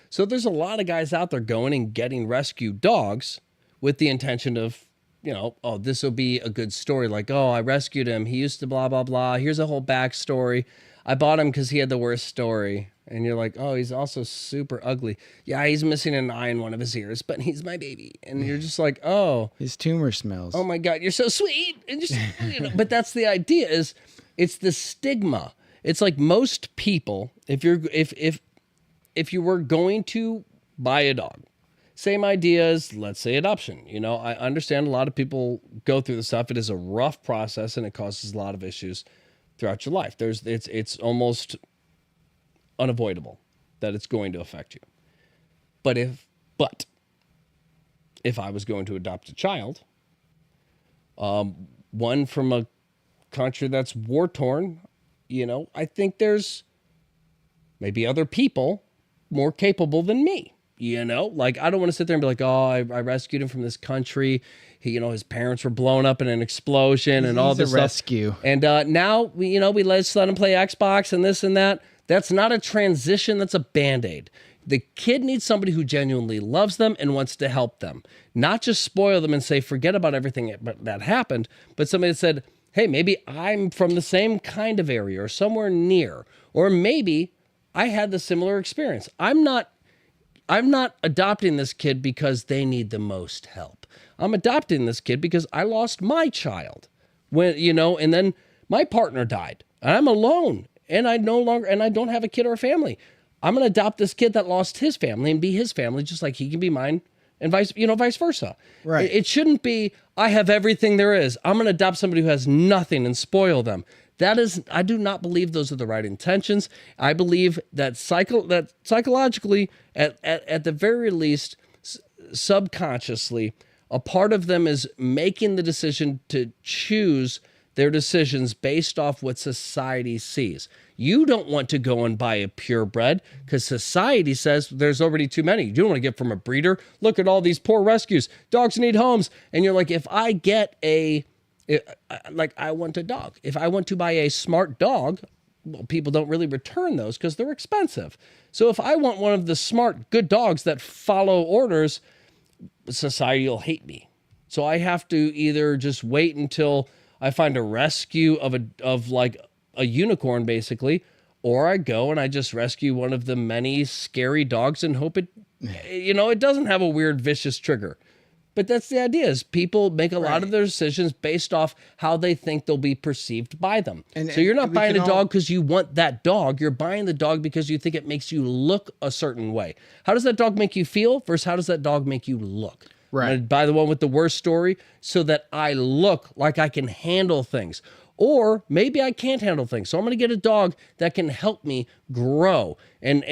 Speaker 2: So there's a lot of guys out there going and getting rescue dogs with the intention of, oh, this will be a good story. Like, oh, I rescued him. He used to blah, blah, blah. Here's a whole backstory. I bought him because he had the worst story. And you're like, oh, he's also super ugly. Yeah, he's missing an eye in one of his ears, but he's my baby. And you're just like, oh.
Speaker 3: His tumor smells.
Speaker 2: Oh, my God, you're so sweet. And just, But that's the idea is it's the stigma. It's like most people, if you were going to buy a dog, same idea as, let's say, adoption. I understand a lot of people go through the stuff. It is a rough process, and it causes a lot of issues throughout your life. It's almost unavoidable that it's going to affect you. But if I was going to adopt a child, one from a country that's war-torn, I think there's maybe other people more capable than me. Like I don't want to sit there and be like, oh, I rescued him from this country. His parents were blown up in an explosion and all this stuff.
Speaker 3: Rescue.
Speaker 2: And now we let him play Xbox and this and that. That's not a transition. That's a Band-Aid. The kid needs somebody who genuinely loves them and wants to help them, not just spoil them and say, forget about everything that happened. But somebody that said, hey, maybe I'm from the same kind of area or somewhere near, or maybe I had the similar experience. I'm not adopting this kid because they need the most help. I'm adopting this kid because I lost my child and then my partner died and I'm alone and I don't have a kid or a family. I'm going to adopt this kid that lost his family and be his family just like he can be mine and vice versa.
Speaker 3: Right.
Speaker 2: It shouldn't be, I have everything there is. I'm going to adopt somebody who has nothing and spoil them. I do not believe those are the right intentions. I believe that psychologically, at the very least, subconsciously, a part of them is making the decision to choose their decisions based off what society sees. You don't want to go and buy a purebred because society says there's already too many. You don't want to get from a breeder. Look at all these poor rescues. Dogs need homes. And you're like, if I get I want a dog. If I want to buy a smart dog, well, people don't really return those because they're expensive. So if I want one of the smart, good dogs that follow orders, society will hate me. So I have to either just wait until I find a rescue of like a unicorn, basically, or I go and I just rescue one of the many scary dogs and hope it doesn't have a weird, vicious trigger. But that's the idea is people make a lot of their decisions based off how they think they'll be perceived by them. So you're not buying a dog because you want that dog. You're buying the dog because you think it makes you look a certain way. How does that dog make you feel versus how does that dog make you look?
Speaker 3: Right.
Speaker 2: I'm going to buy the one with the worst story so that I look like I can handle things. Or maybe I can't handle things. So I'm going to get a dog that can help me grow. And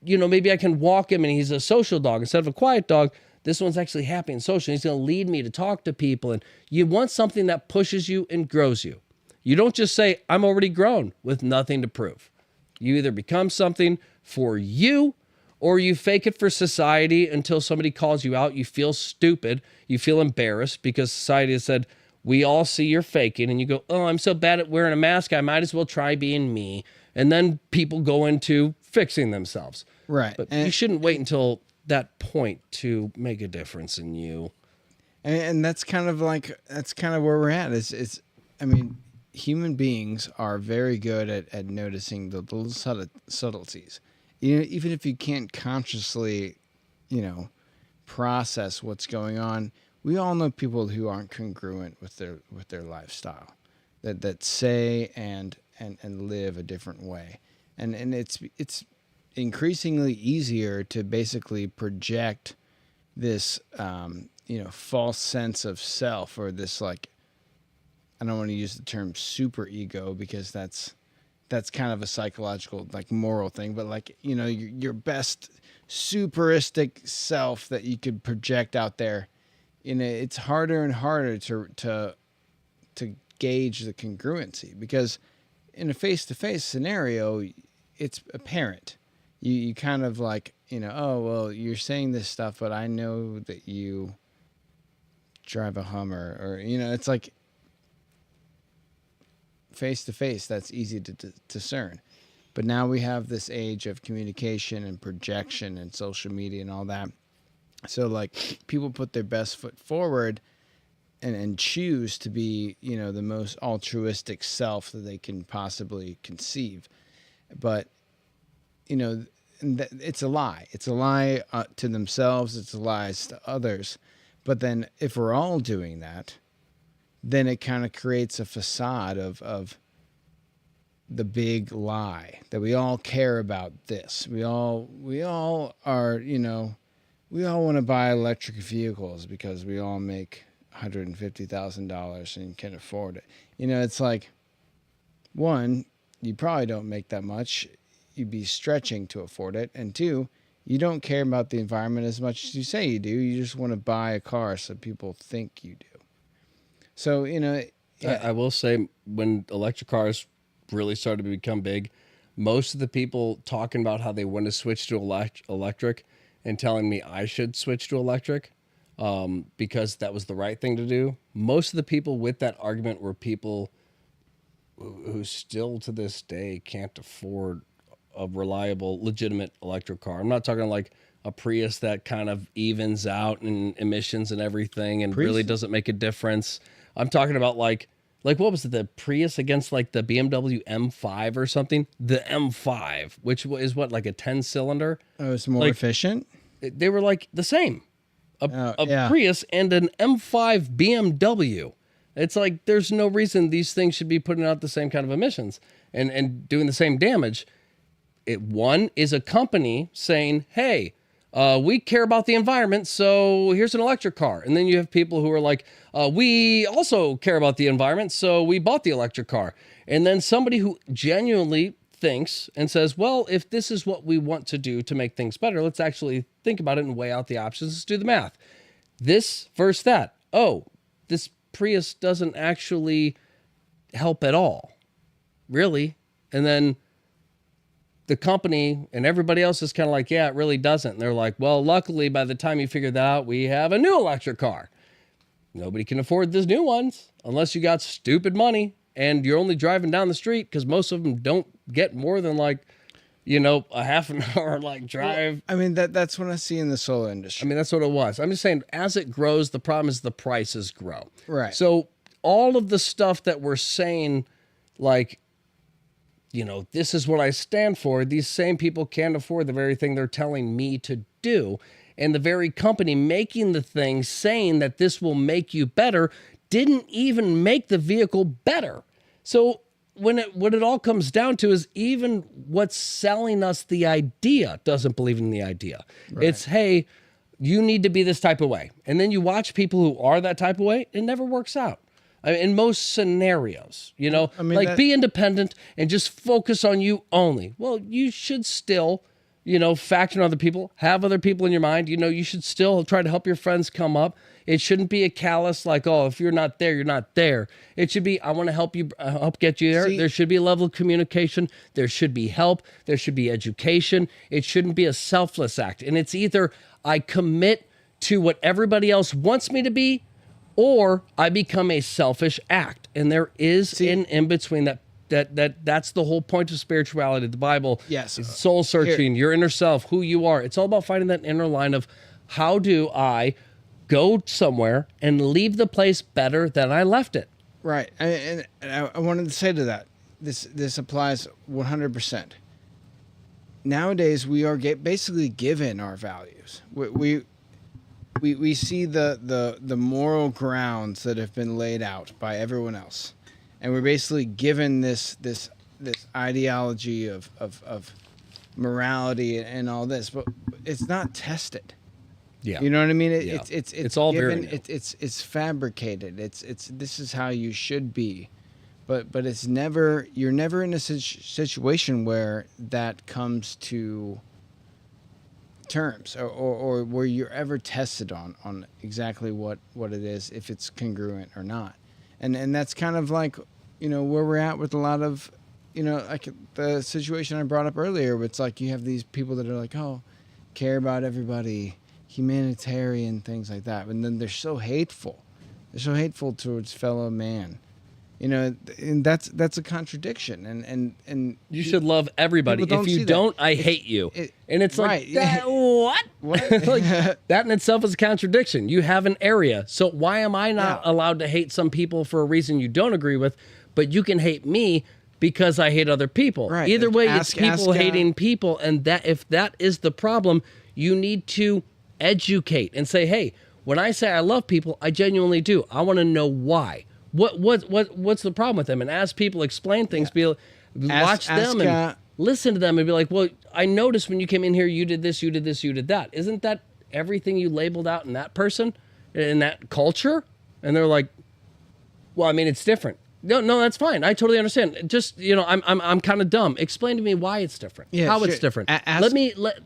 Speaker 2: maybe I can walk him and he's a social dog instead of a quiet dog. This one's actually happy and social. He's going to lead me to talk to people. And you want something that pushes you and grows you. You don't just say, I'm already grown with nothing to prove. You either become something for you, or you fake it for society until somebody calls you out. You feel stupid. You feel embarrassed because society has said, we all see you're faking. And you go, oh, I'm so bad at wearing a mask, I might as well try being me. And then people go into fixing themselves.
Speaker 3: Right.
Speaker 2: But you shouldn't wait until that point to make a difference in you.
Speaker 3: And that's kind of where we're at. I mean, human beings are very good at noticing the little subtleties. Even if you can't consciously, process what's going on, we all know people who aren't congruent with their lifestyle, that say and live a different way, and it's increasingly easier to basically project this false sense of self, or this, like, I don't want to use the term super ego because that's kind of a psychological, like, moral thing, but like, your best superistic self that you could project out there. It's harder and harder to gauge the congruency, because in a face-to-face scenario, it's apparent. You kind of like, oh, well, you're saying this stuff, but I know that you drive a Hummer, or, it's like face-to-face, that's easy to discern. But now we have this age of communication and projection and social media and all that. So, like, people put their best foot forward and choose to be, the most altruistic self that they can possibly conceive. But, it's a lie. It's a lie to themselves. It's a lie to others. But then if we're all doing that, then it kind of creates a facade of the big lie that we all care about this. We all are, we all want to buy electric vehicles because we all make $150,000 and can afford it. It's like, one, you probably don't make that much. You'd be stretching to afford it. And two, you don't care about the environment as much as you say you do. You just want to buy a car so people think you do. So,
Speaker 2: I will say, when electric cars really started to become big, most of the people talking about how they want to switch to electric and telling me I should switch to electric because that was the right thing to do. Most of the people with that argument were people who still to this day can't afford a reliable, legitimate electric car. I'm not talking like a Prius that kind of evens out in emissions and everything and really doesn't make a difference. I'm talking about like what was it, the Prius against like the BMW M5 or something? The M5, which is what, like a 10-cylinder?
Speaker 3: Oh, it's more efficient?
Speaker 2: They were like the same.
Speaker 3: Yeah.
Speaker 2: Prius and an M5 BMW. It's like there's no reason these things should be putting out the same kind of emissions and doing the same damage. One is a company saying, hey, we care about the environment, so here's an electric car. And then you have people who are like, we also care about the environment, so we bought the electric car. And then somebody who genuinely thinks and says, well, if this is what we want to do to make things better, let's actually think about it and weigh out the options. Let's do the math. This versus that. Oh, this Prius doesn't actually help at all. Really? And then the company and everybody else is kind of like, yeah, it really doesn't. And they're like, well, luckily, by the time you figure that out, we have a new electric car. Nobody can afford these new ones unless you got stupid money and you're only driving down the street, because most of them don't get more than like, a half an hour like drive.
Speaker 3: Well, I mean, that's what I see in the solar industry.
Speaker 2: I mean, that's what it was. I'm just saying, as it grows, the problem is the prices grow.
Speaker 3: Right.
Speaker 2: So all of the stuff that we're saying, like, this is what I stand for, these same people can't afford the very thing they're telling me to do. And the very company making the thing, saying that this will make you better, didn't even make the vehicle better. So what it all comes down to is even what's selling us the idea doesn't believe in the idea. Right. It's, hey, you need to be this type of way. And then you watch people who are that type of way, it never works out. I mean, in most scenarios, be independent and just focus on you only. Well, you should still factor in other people, have other people in your mind. You should still try to help your friends come up. It shouldn't be a callous like, oh, if you're not there, you're not there. It should be, I want to help you, help get you there.
Speaker 3: See,
Speaker 2: there should be a level of communication. There should be help. There should be education. It shouldn't be a selfless act. And it's either I commit to what everybody else wants me to be, or I become a selfish act. And there is an in between that's the whole point of spirituality. The Bible,
Speaker 3: Yes.
Speaker 2: is soul searching, your inner self, who you are. It's all about finding that inner line of how do I go somewhere and leave the place better than I left it.
Speaker 3: Right. And I wanted to say to that, this applies 100%. Nowadays, we are basically given our values. We see the moral grounds that have been laid out by everyone else, and we're basically given this ideology of morality and all this, but it's not tested.
Speaker 2: Yeah.
Speaker 3: You know what I mean?
Speaker 2: Yeah.
Speaker 3: It's
Speaker 2: all
Speaker 3: given,
Speaker 2: very new.
Speaker 3: it's fabricated. This is how you should be, but it's never. You're never in a situation where that comes to terms or where you're ever tested on exactly what it is, if it's congruent or not. And that's kind of like, where we're at with a lot of, like the situation I brought up earlier, where it's like you have these people that are like, oh, care about everybody, humanitarian, things like that. And then they're so hateful. They're so hateful towards fellow man. And that's a contradiction. And
Speaker 2: You should love everybody.
Speaker 3: People
Speaker 2: If
Speaker 3: don't
Speaker 2: you
Speaker 3: see
Speaker 2: don't,
Speaker 3: that.
Speaker 2: I hate you. And it's like,
Speaker 3: Right.
Speaker 2: what? Like, that in itself is a contradiction. You have an area. So why am I not allowed to hate some people for a reason you don't agree with, but you can hate me because I hate other people?
Speaker 3: Right.
Speaker 2: Either way,
Speaker 3: Ask-
Speaker 2: it's people
Speaker 3: ask,
Speaker 2: hating people. And that if that is the problem, you need to educate and say, hey, when I say I love people, I genuinely do. I want to know why. What's the problem with them? And as people explain things, watch them and listen to them and be like, well, I noticed when you came in here, you did this, you did this, you did that. Isn't that everything you labeled out in that person, in that culture? And they're like, well, I mean, it's different. No, that's fine. I totally understand. Just, I'm kind of dumb. Explain to me why it's different.
Speaker 3: Yeah,
Speaker 2: how
Speaker 3: sure.
Speaker 2: it's different.
Speaker 3: Ask-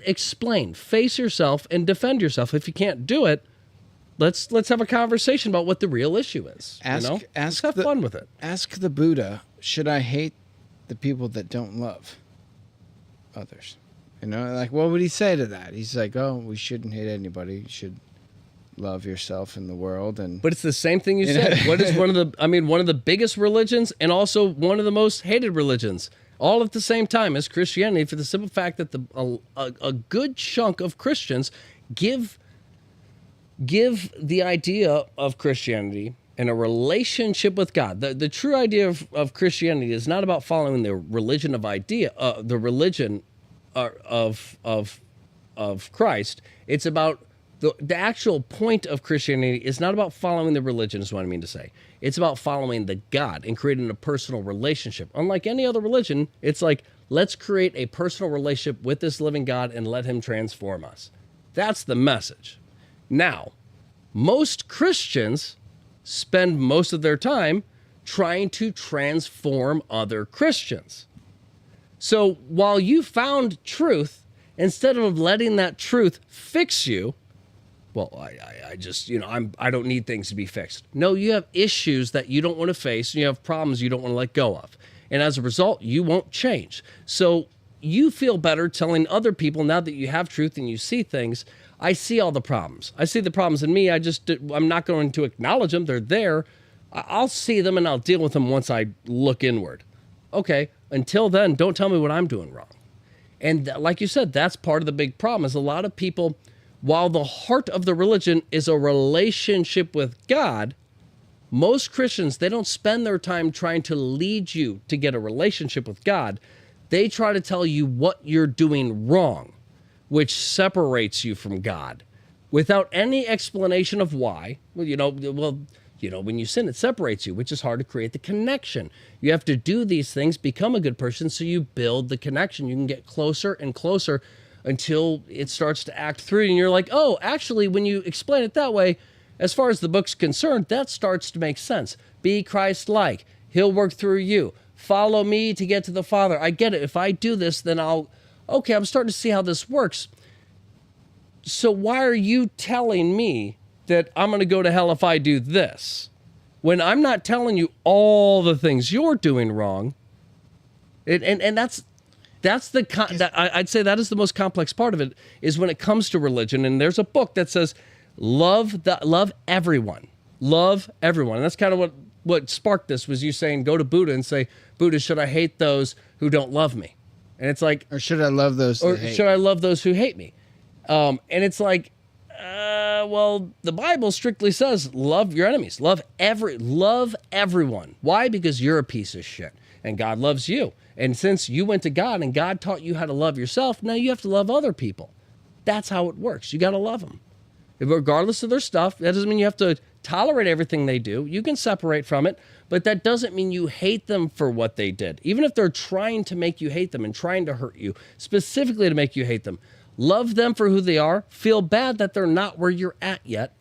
Speaker 2: Explain. Face yourself and defend yourself. If you can't do it, let's have a conversation about what the real issue is. Let's have fun with it.
Speaker 3: Ask the Buddha, should I hate the people that don't love others? Like, what would he say to that? He's like, oh, we shouldn't hate anybody. You should love yourself and the world.
Speaker 2: But it's the same thing you said. What is one of the biggest religions and also one of the most hated religions, all at the same time as Christianity, for the simple fact that a good chunk of Christians give the idea of Christianity and a relationship with God. The true idea of Christianity is not about following the religion of Christ. It's about the actual point of Christianity is not about following the religion, is what I mean to say. It's about following the God and creating a personal relationship. Unlike any other religion, it's like, let's create a personal relationship with this living God and let him transform us. That's the message. Now, most Christians spend most of their time trying to transform other Christians. So while you found truth, instead of letting that truth fix you, well, I just, I don't need things to be fixed. No, you have issues that you don't want to face, and you have problems you don't want to let go of. And as a result, you won't change. So you feel better telling other people, now that you have truth and you see things, I see all the problems. I see the problems in me. I'm not going to acknowledge them. They're there. I'll see them and I'll deal with them once I look inward. Okay, until then, don't tell me what I'm doing wrong. And like you said, that's part of the big problem is a lot of people, while the heart of the religion is a relationship with God, most Christians, they don't spend their time trying to lead you to get a relationship with God. They try to tell you what you're doing wrong, which separates you from God without any explanation of why. When you sin, it separates you, which is hard to create the connection. You have to do these things, become a good person, so you build the connection. You can get closer and closer until it starts to act through, and you're like, oh, actually, when you explain it that way, as far as the book's concerned, that starts to make sense. Be Christ-like. He'll work through you. Follow me to get to the Father. I get it. If I do this, then I'll okay, I'm starting to see how this works. So why are you telling me that I'm going to go to hell if I do this? When I'm not telling you all the things you're doing wrong. And that's I'd say that is the most complex part of it, is when it comes to religion. And there's a book that says, love everyone. Love everyone. And that's kind of what sparked this, was you saying, go to Buddha and say, Buddha, should I hate those who don't love me? And it's like,
Speaker 3: or should I love those
Speaker 2: or should I love those who hate me? And it's like, well, the Bible strictly says love your enemies, love everyone. Why? Because you're a piece of shit and God loves you. And since you went to God and God taught you how to love yourself, now you have to love other people. That's how it works. You got to love them. Regardless of their stuff, that doesn't mean you have to tolerate everything they do. You can separate from it, but that doesn't mean you hate them for what they did. Even if they're trying to make you hate them and trying to hurt you, specifically to make you hate them, love them for who they are, feel bad that they're not where you're at yet,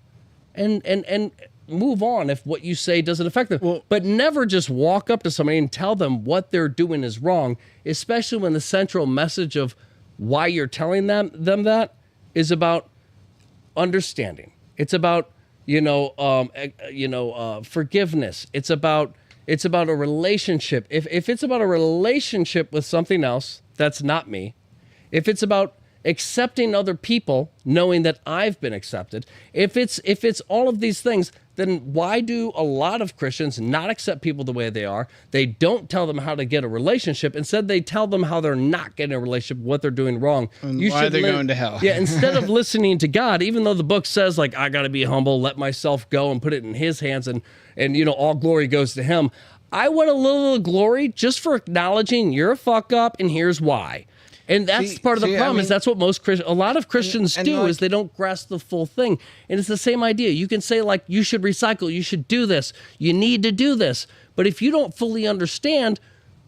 Speaker 2: and move on if what you say doesn't affect them.
Speaker 3: Well,
Speaker 2: but never just walk up to somebody and tell them what they're doing is wrong, especially when the central message of why you're telling them that is about understanding. It's about forgiveness. It's about a relationship. If it's about a relationship with something else that's not me, if it's about accepting other people, knowing that I've been accepted, if it's all of these things, then why do a lot of Christians not accept people the way they are? They don't tell them how to get a relationship. Instead, they tell them how they're not getting a relationship, what they're doing wrong.
Speaker 3: And why they're going to hell.
Speaker 2: Yeah, instead of listening to God, even though the book says, like, I got to be humble, let myself go and put it in his hands, and all glory goes to him. I want a little glory just for acknowledging you're a fuck up, and here's why. And that's part of the problem. Is that's what a lot of Christians do, is they don't grasp the full thing. And it's the same idea. You can say, like, you should recycle, you should do this, you need to do this. But if you don't fully understand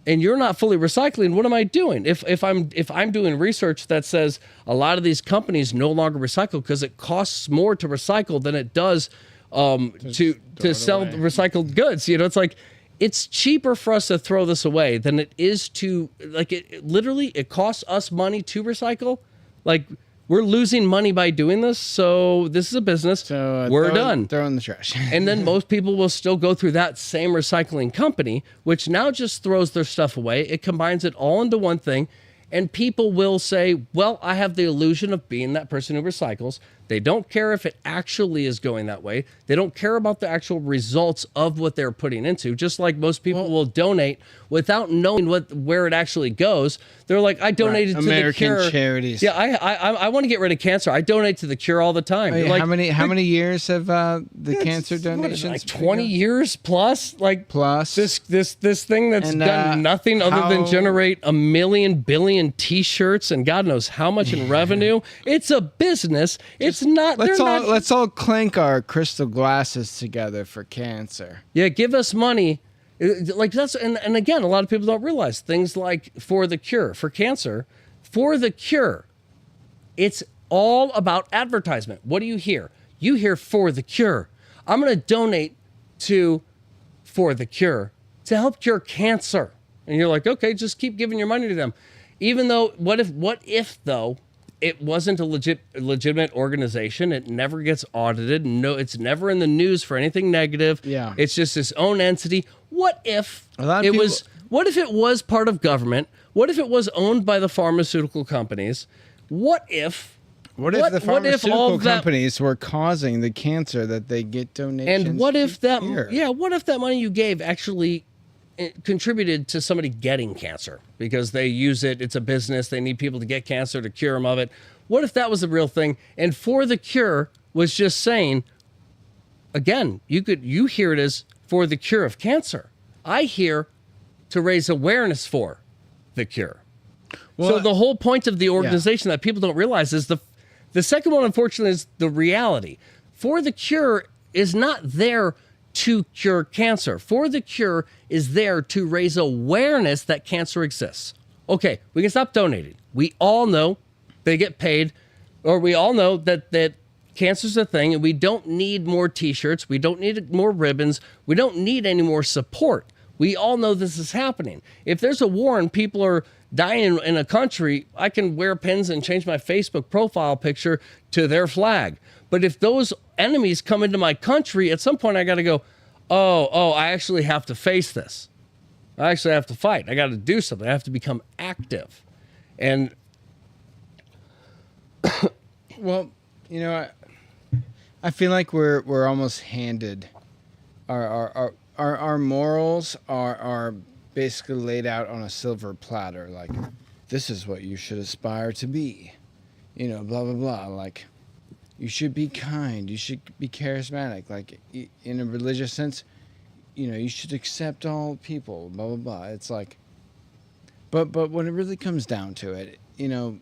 Speaker 2: and you're not fully recycling, what am I doing? If I'm doing research that says a lot of these companies no longer recycle because it costs more to recycle than it does to sell recycled goods, it's like, it's cheaper for us to throw this away than it is to, like, it costs us money to recycle. Like, we're losing money by doing this, so this is a business. So we're done.
Speaker 3: Throw in the trash.
Speaker 2: And then most people will still go through that same recycling company, which now just throws their stuff away. It combines it all into one thing, and people will say, well, I have the illusion of being that person who recycles. They don't care if it actually is going that way. They don't care about the actual results of what they're putting into. Just like most people will donate without knowing where it actually goes. They're like, I donated to the cure.
Speaker 3: American charities.
Speaker 2: Yeah, I want to get rid of cancer. I donate to the cure all the time.
Speaker 3: Wait,
Speaker 2: like,
Speaker 3: how many years have the cancer donations?
Speaker 2: Like 20 years plus. Like
Speaker 3: plus
Speaker 2: this thing that's done nothing other than generate 1 billion T-shirts and God knows how much in revenue. It's a business. It's not.
Speaker 3: Let's all clink our crystal glasses together for cancer.
Speaker 2: Yeah, give us money. Like that's and again, a lot of people don't realize things like for the cure for cancer, for the cure. It's all about advertisement. What do you hear? You hear for the cure. I'm going to donate to for the cure to help cure cancer. And you're like, okay, just keep giving your money to them. Even though, what if though, it wasn't a legitimate organization. It never gets audited. No, it's never in the news for anything negative.
Speaker 3: Yeah.
Speaker 2: It's just its own entity. What if what if it was part of government? What if it was owned by the pharmaceutical companies? What if
Speaker 3: the pharmaceutical companies were causing the cancer that they get donations?
Speaker 2: And what if that money you gave actually contributed to somebody getting cancer because they use it, it's a business, they need people to get cancer to cure them of it? What if that was the real thing? And for the cure was just saying, again, you hear it as for the cure of cancer. I hear to raise awareness for the cure. Well, so the whole point of the organization that people don't realize is the second one, unfortunately, is the reality. For the cure is not there to cure cancer. For the cure is there to raise awareness that cancer exists. Okay, we can stop donating. We all know they get paid, or we all know that cancer's a thing, and we don't need more T-shirts. We don't need more ribbons. We don't need any more support. We all know this is happening. If there's a war and people are dying in a country, I can wear pins and change my Facebook profile picture to their flag. But if those enemies come into my country, at some point I got to go, oh, I actually have to face this. I actually have to fight. I got to do something. I have to become active. And
Speaker 3: well, you know, I feel like we're almost handed our morals are basically laid out on a silver platter. Like, this is what you should aspire to be. You know, blah blah blah. Like, you should be kind. You should be charismatic. Like, in a religious sense, you know, you should accept all people. Blah blah blah. It's like, but when it really comes down to it, you know,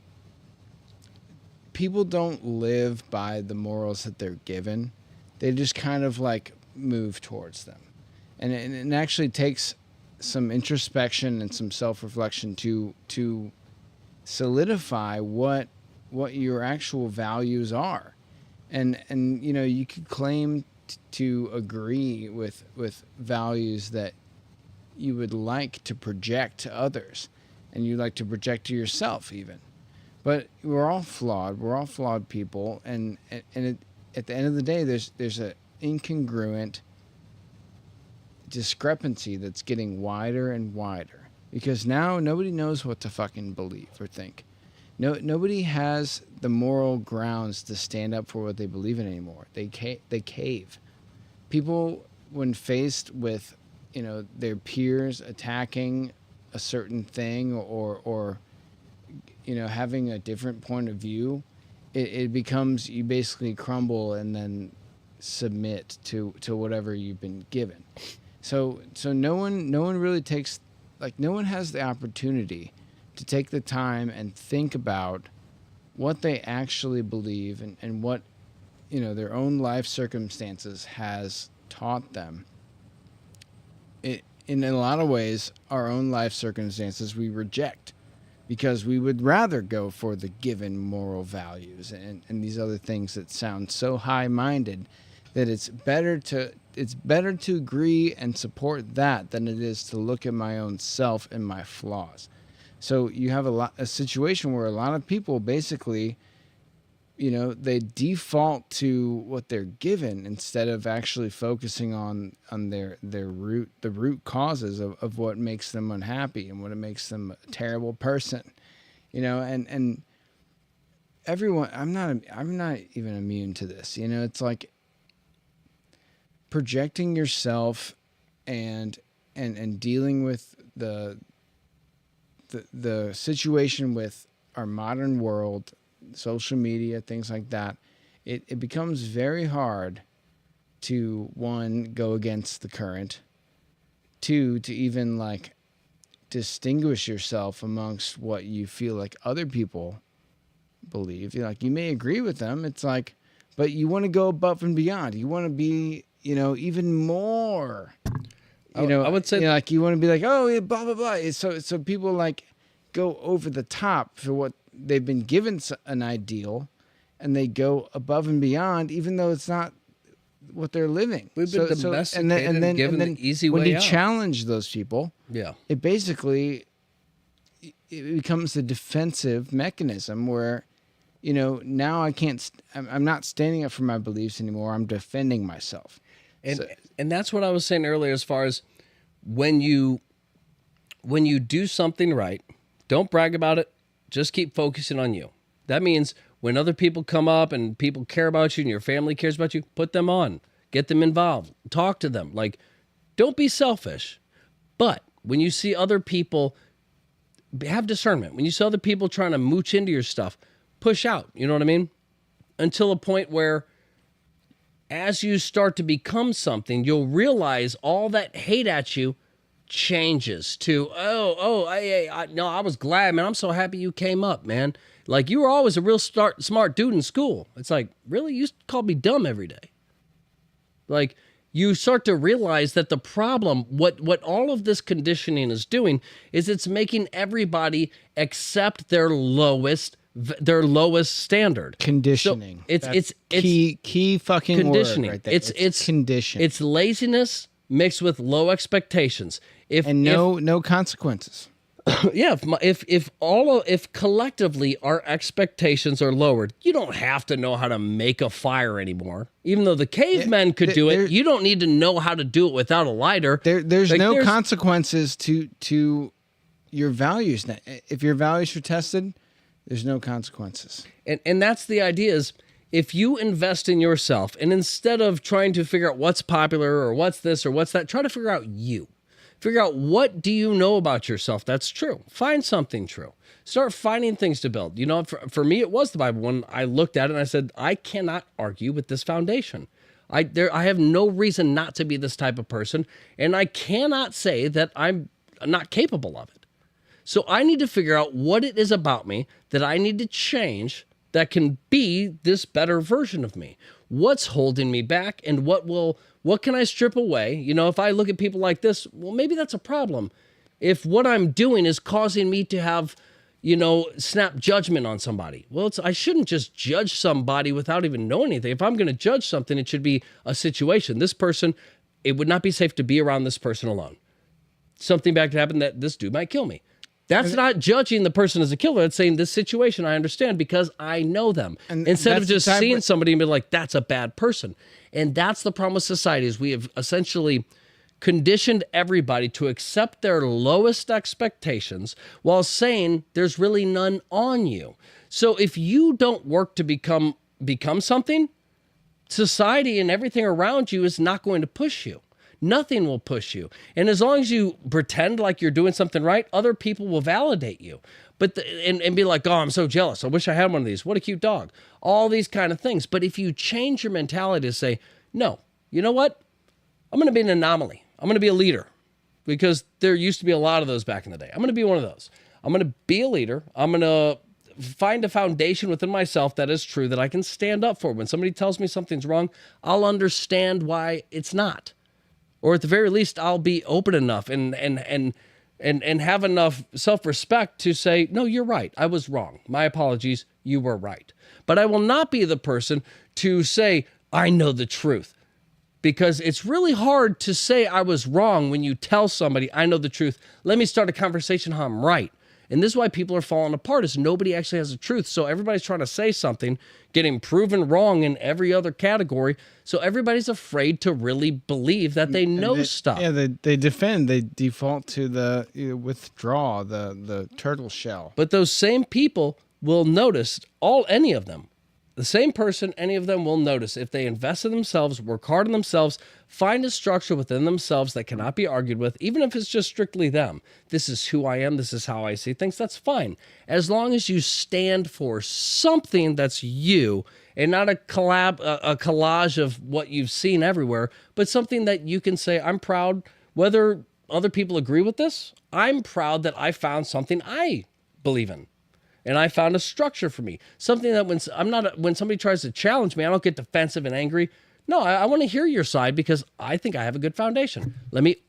Speaker 3: people don't live by the morals that they're given. They just kind of like move towards them. And it actually takes some introspection and some self-reflection to solidify what your actual values are. And you know, you could claim to agree with values that you would like to project to others, and you like to project to yourself even. But we're all flawed. We're all flawed people, and at the end of the day, there's an incongruent discrepancy that's getting wider and wider, because now nobody knows what to fucking believe or think. Nobody has the moral grounds to stand up for what they believe in anymore. They cave. People, when faced with, you know, their peers attacking a certain thing or you know, having a different point of view, it becomes, you basically crumble and then submit to whatever you've been given. So no one really takes, like, no one has the opportunity to take the time and think about what they actually believe and what, you know, their own life circumstances has taught them. In a lot of ways, our own life circumstances we reject, because we would rather go for the given moral values and these other things that sound so high-minded that it's better to agree and support that than it is to look at my own self and my flaws. So you have a situation where a lot of people basically, you know, they default to what they're given instead of actually focusing on the root causes of what makes them unhappy and what makes them a terrible person, you know. And everyone, I'm not even immune to this, you know. It's like projecting yourself and dealing with the situation with our modern world, social media, things like that. It becomes very hard to, one, go against the current, two, to even like distinguish yourself amongst what you feel like other people believe. You're like, you may agree with them, it's like, but you want to go above and beyond. You want to be, you know, even more. You know,
Speaker 2: I would say,
Speaker 3: you know, like, you want to be like, oh, yeah, blah blah blah. So people like go over the top for what they've been given an ideal, and they go above and beyond, even though it's not what they're living.
Speaker 2: We've been domesticated and then given the easy way out.
Speaker 3: When you challenge those people,
Speaker 2: yeah,
Speaker 3: it basically it becomes a defensive mechanism where, you know, now I'm not standing up for my beliefs anymore. I'm defending myself.
Speaker 2: And that's what I was saying earlier, as far as when you do something right, don't brag about it. Just keep focusing on you. That means when other people come up and people care about you and your family cares about you, put them on. Get them involved. Talk to them. Like, don't be selfish. But when you see other people, have discernment. When you see other people trying to mooch into your stuff, push out. You know what I mean? Until a point where, as you start to become something, you'll realize all that hate at you changes to, no, I was glad, man. I'm so happy you came up, man. Like, you were always a real smart dude in school. It's like, really? You called me dumb every day. Like, you start to realize that the problem, what all of this conditioning is doing, is it's making everybody accept their lowest standard.
Speaker 3: Conditioning.
Speaker 2: So it's
Speaker 3: key fucking
Speaker 2: conditioning.
Speaker 3: word right there. It's conditioning.
Speaker 2: It's laziness mixed with low expectations.
Speaker 3: And no consequences.
Speaker 2: Yeah, if collectively our expectations are lowered, you don't have to know how to make a fire anymore. Even though the cavemen could do it, you don't need to know how to do it without a lighter.
Speaker 3: There's no consequences to your values. If your values are tested, there's no consequences.
Speaker 2: And that's the idea is if you invest in yourself and instead of trying to figure out what's popular or what's this or what's that, try to figure out you. Figure out what do you know about yourself that's true. Find something true. Start finding things to build. You know, for me, it was the Bible. When I looked at it and I said, I cannot argue with this foundation. I have no reason not to be this type of person, and I cannot say that I'm not capable of it. So I need to figure out what it is about me that I need to change that can be this better version of me. What's holding me back, and what can I strip away? You know, if I look at people like this, well, maybe that's a problem. If what I'm doing is causing me to have, you know, snap judgment on somebody, well, I shouldn't just judge somebody without even knowing anything. If I'm going to judge something, it should be a situation. This person, it would not be safe to be around this person alone. Something bad could happen that this dude might kill me. That's not judging the person as a killer. It's saying this situation I understand because I know them. And instead of just seeing somebody and be like, that's a bad person. And that's the problem with society is we have essentially conditioned everybody to accept their lowest expectations while saying there's really none on you. So if you don't work to become something, society and everything around you is not going to push you. Nothing will push you. And as long as you pretend like you're doing something right, other people will validate you. But and be like, oh, I'm so jealous. I wish I had one of these. What a cute dog. All these kind of things. But if you change your mentality to say, no, you know what? I'm going to be an anomaly. I'm going to be a leader. Because there used to be a lot of those back in the day. I'm going to be one of those. I'm going to be a leader. I'm going to find a foundation within myself that is true that I can stand up for. When somebody tells me something's wrong, I'll understand why it's not. Or at the very least, I'll be open enough and have enough self-respect to say, no, you're right. I was wrong. My apologies. You were right. But I will not be the person to say, I know the truth. Because it's really hard to say I was wrong when you tell somebody, I know the truth. Let me start a conversation how I'm right. And this is why people are falling apart is nobody actually has the truth. So everybody's trying to say something, getting proven wrong in every other category. So everybody's afraid to really believe that they know stuff.
Speaker 3: Yeah, they defend. They default to the withdraw, the turtle shell.
Speaker 2: But those same people will notice, any of them, the same person, any of them will notice if they invest in themselves, work hard on themselves, find a structure within themselves that cannot be argued with, even if it's just strictly them. This is who I am. This is how I see things. That's fine. As long as you stand for something that's you and not a collage of what you've seen everywhere, but something that you can say, I'm proud, whether other people agree with this, I'm proud that I found something I believe in. And I found a structure for me. Something that when somebody tries to challenge me, I don't get defensive and angry. No, I want to hear your side because I think I have a good foundation.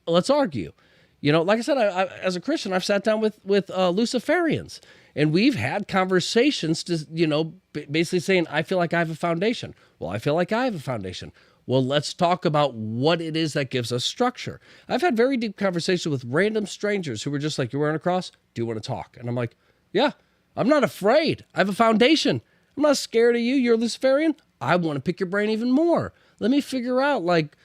Speaker 2: Let's argue. You know, like I said, I as a Christian, I've sat down with Luciferians, and we've had conversations to, you know, basically saying, I feel like I have a foundation. Well, I feel like I have a foundation. Well, let's talk about what it is that gives us structure. I've had very deep conversations with random strangers who were just like, you're wearing a cross? Do you want to talk? And I'm like, yeah. I'm not afraid. I have a foundation. I'm not scared of you. You're a Luciferian. I want to pick your brain even more. Let me figure out, like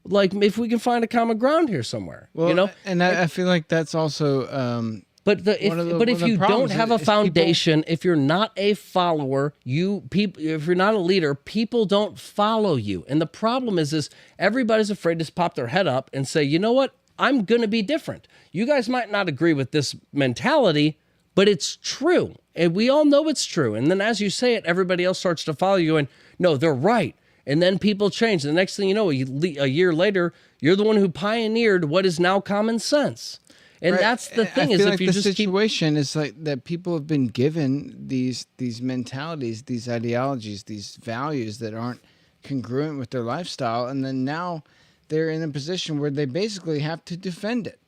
Speaker 2: if we can find a common ground here somewhere. Well, you know,
Speaker 3: and I feel like that's also.
Speaker 2: But if you don't have a foundation, if you're not a follower, if you're not a leader, people don't follow you. And the problem is everybody's afraid to pop their head up and say, you know what? I'm going to be different. You guys might not agree with this mentality, but it's true, and we all know it's true. And then as you say it, everybody else starts to follow you, and no, they're right. And then people change. The next thing you know, a year later, you're the one who pioneered what is now common sense. And right. That's the thing.
Speaker 3: I feel like the situation is like that people have been given these mentalities, these ideologies, these values that aren't congruent with their lifestyle, and then now they're in a position where they basically have to defend it.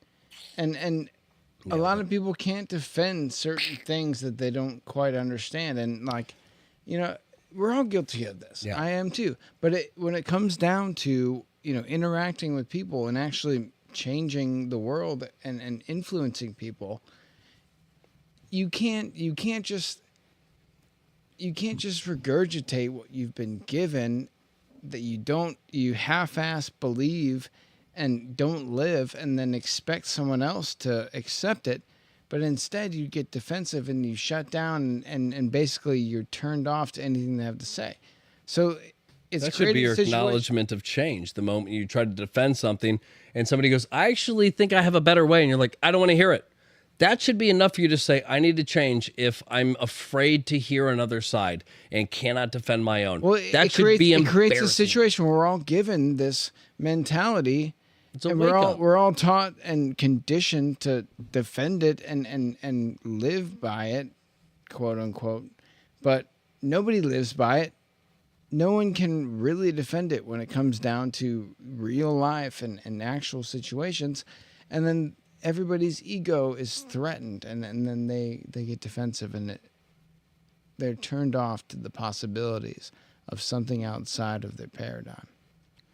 Speaker 3: And a lot of people can't defend certain things that they don't quite understand. And like, you know, we're all guilty of this. Yeah. I am too. But when it comes down to interacting with people and actually changing the world and influencing people, you can't just regurgitate what you've been given, that you half-ass believe and don't live, and then expect someone else to accept it. But instead you get defensive and you shut down, and basically you're turned off to anything they have to say. So it's
Speaker 2: that should be your
Speaker 3: situation.
Speaker 2: acknowledgement of change. The moment you try to defend something and somebody goes, I actually think I have a better way. And you're like, I don't want to hear it. That should be enough for you to say, I need to change if I'm afraid to hear another side and cannot defend my own.
Speaker 3: Well,
Speaker 2: that should be embarrassing.
Speaker 3: It creates a situation where we're all given this mentality, and we're all taught and conditioned to defend it and live by it, quote unquote. But nobody lives by it. No one can really defend it when it comes down to real life and actual situations. And then everybody's ego is threatened, and then they get defensive, and they're turned off to the possibilities of something outside of their paradigm.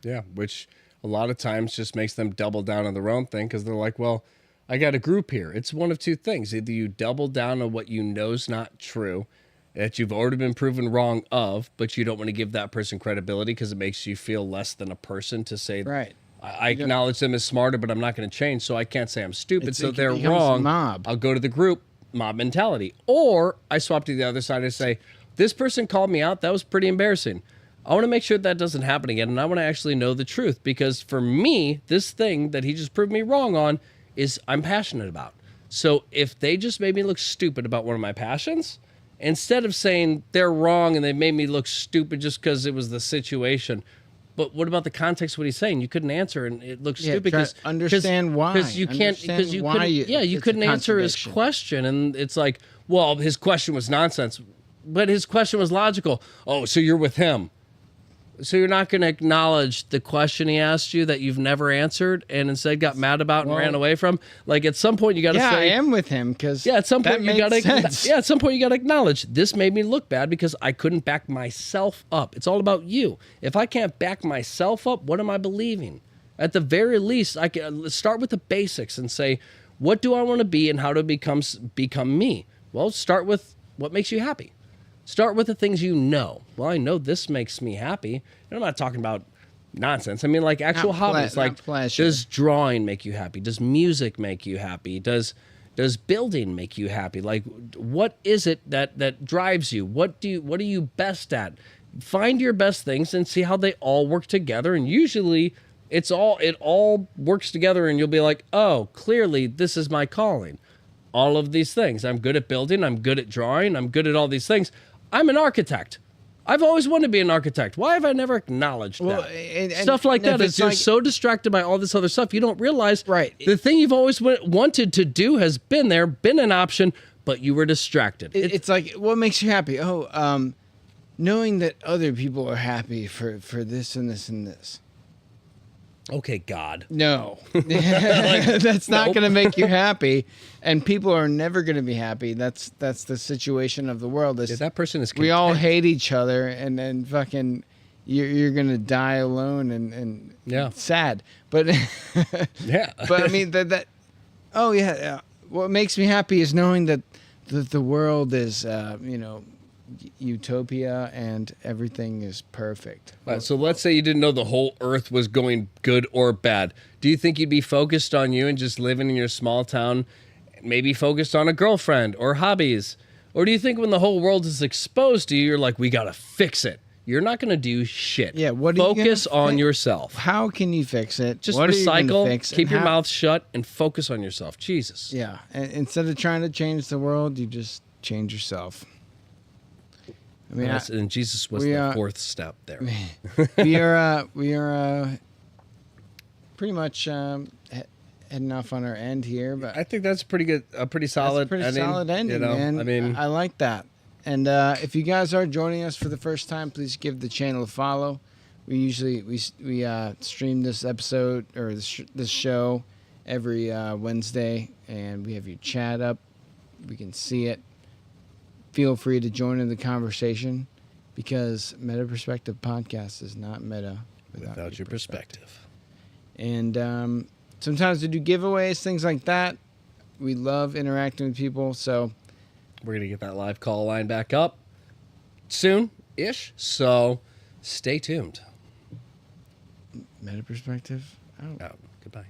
Speaker 2: Yeah, which a lot of times just makes them double down on their own thing, because they're like, well, I got a group here. It's one of two things. Either you double down on what you know is not true, that you've already been proven wrong of, but you don't want to give that person credibility because it makes you feel less than a person to say,
Speaker 3: right.
Speaker 2: I acknowledge them as smarter, but I'm not going to change, so I can't say I'm stupid. So they're
Speaker 3: becomes
Speaker 2: wrong.
Speaker 3: Mob.
Speaker 2: I'll go to the group, mob mentality. Or I swap to the other side and say, this person called me out. That was pretty embarrassing. I want to make sure that doesn't happen again, and I want to actually know the truth, because for me, this thing that he just proved me wrong on is I'm passionate about. So if they just made me look stupid about one of my passions, instead of saying they're wrong and they made me look stupid just because it was the situation, but what about the context of what he's saying? You couldn't answer, and it looks stupid because
Speaker 3: understand why.
Speaker 2: Because you can't, because you couldn't, you couldn't answer his question, and it's like, well, his question was nonsense, but his question was logical. Oh, so you're with him. So you're not going to acknowledge the question he asked you that you've never answered, and instead got mad about and ran away from. Like, at some point you got to say,
Speaker 3: I am with him, because
Speaker 2: at some point you got
Speaker 3: to
Speaker 2: at some point you got to acknowledge this made me look bad because I couldn't back myself up. It's all about you. If I can't back myself up, what am I believing? At the very least, I can start with the basics and say, what do I want to be and how to become me? Well, start with what makes you happy. Start with the things you know. Well, I know this makes me happy. And I'm not talking about nonsense. I mean, like actual hobbies. Like, does drawing make you happy? Does music make you happy? Does building make you happy? Like, what is it that drives you? What are you best at? Find your best things and see how they all work together. And usually it all works together, and you'll be like, oh, clearly this is my calling. All of these things. I'm good at building. I'm good at drawing. I'm good at all these things. I'm an architect. I've always wanted to be an architect. Why have I never acknowledged that? Stuff like that is you're so distracted by all this other stuff, you don't realize the thing you've always wanted to do has been there, been an option, but you were distracted.
Speaker 3: It's like, what makes you happy? Oh, knowing that other people are happy for this and this and this.
Speaker 2: Okay, God.
Speaker 3: No. That's not going to make you happy, and people are never going to be happy. That's the situation of the world.
Speaker 2: That person is content.
Speaker 3: We all hate each other, and then fucking you're going to die alone and sad. But But I mean what makes me happy is knowing that the world is utopia and everything is perfect.
Speaker 2: Right, so let's say you didn't know the whole earth was going good or bad. Do you think you'd be focused on you and just living in your small town, maybe focused on a girlfriend or hobbies? Or do you think when the whole world is exposed to you, you're like, we got to fix it? You're not going to do shit.
Speaker 3: Yeah,
Speaker 2: focus on yourself.
Speaker 3: How can you fix it?
Speaker 2: Just
Speaker 3: what
Speaker 2: recycle, keep your mouth shut, and focus on yourself. Jesus.
Speaker 3: Yeah, and instead of trying to change the world, you just change yourself. I mean,
Speaker 2: and Jesus was the fourth step there.
Speaker 3: we are pretty much heading off on our end here, but
Speaker 2: I think that's a pretty solid ending.
Speaker 3: Solid ending, man. I mean, I like that. And if you guys are joining us for the first time, please give the channel a follow. We usually we stream this episode or this show every Wednesday, and we have your chat up. We can see it. Feel free to join in the conversation, because Meta Perspective Podcast is not meta without your perspective. And sometimes we do giveaways, things like that. We love interacting with people. So
Speaker 2: We're going to get that live call line back up soon-ish. So stay tuned.
Speaker 3: Meta perspective.
Speaker 2: Oh, goodbye.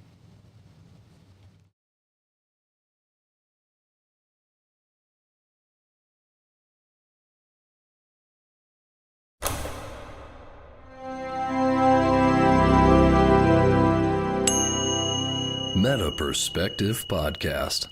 Speaker 1: Meta Perspective Podcast.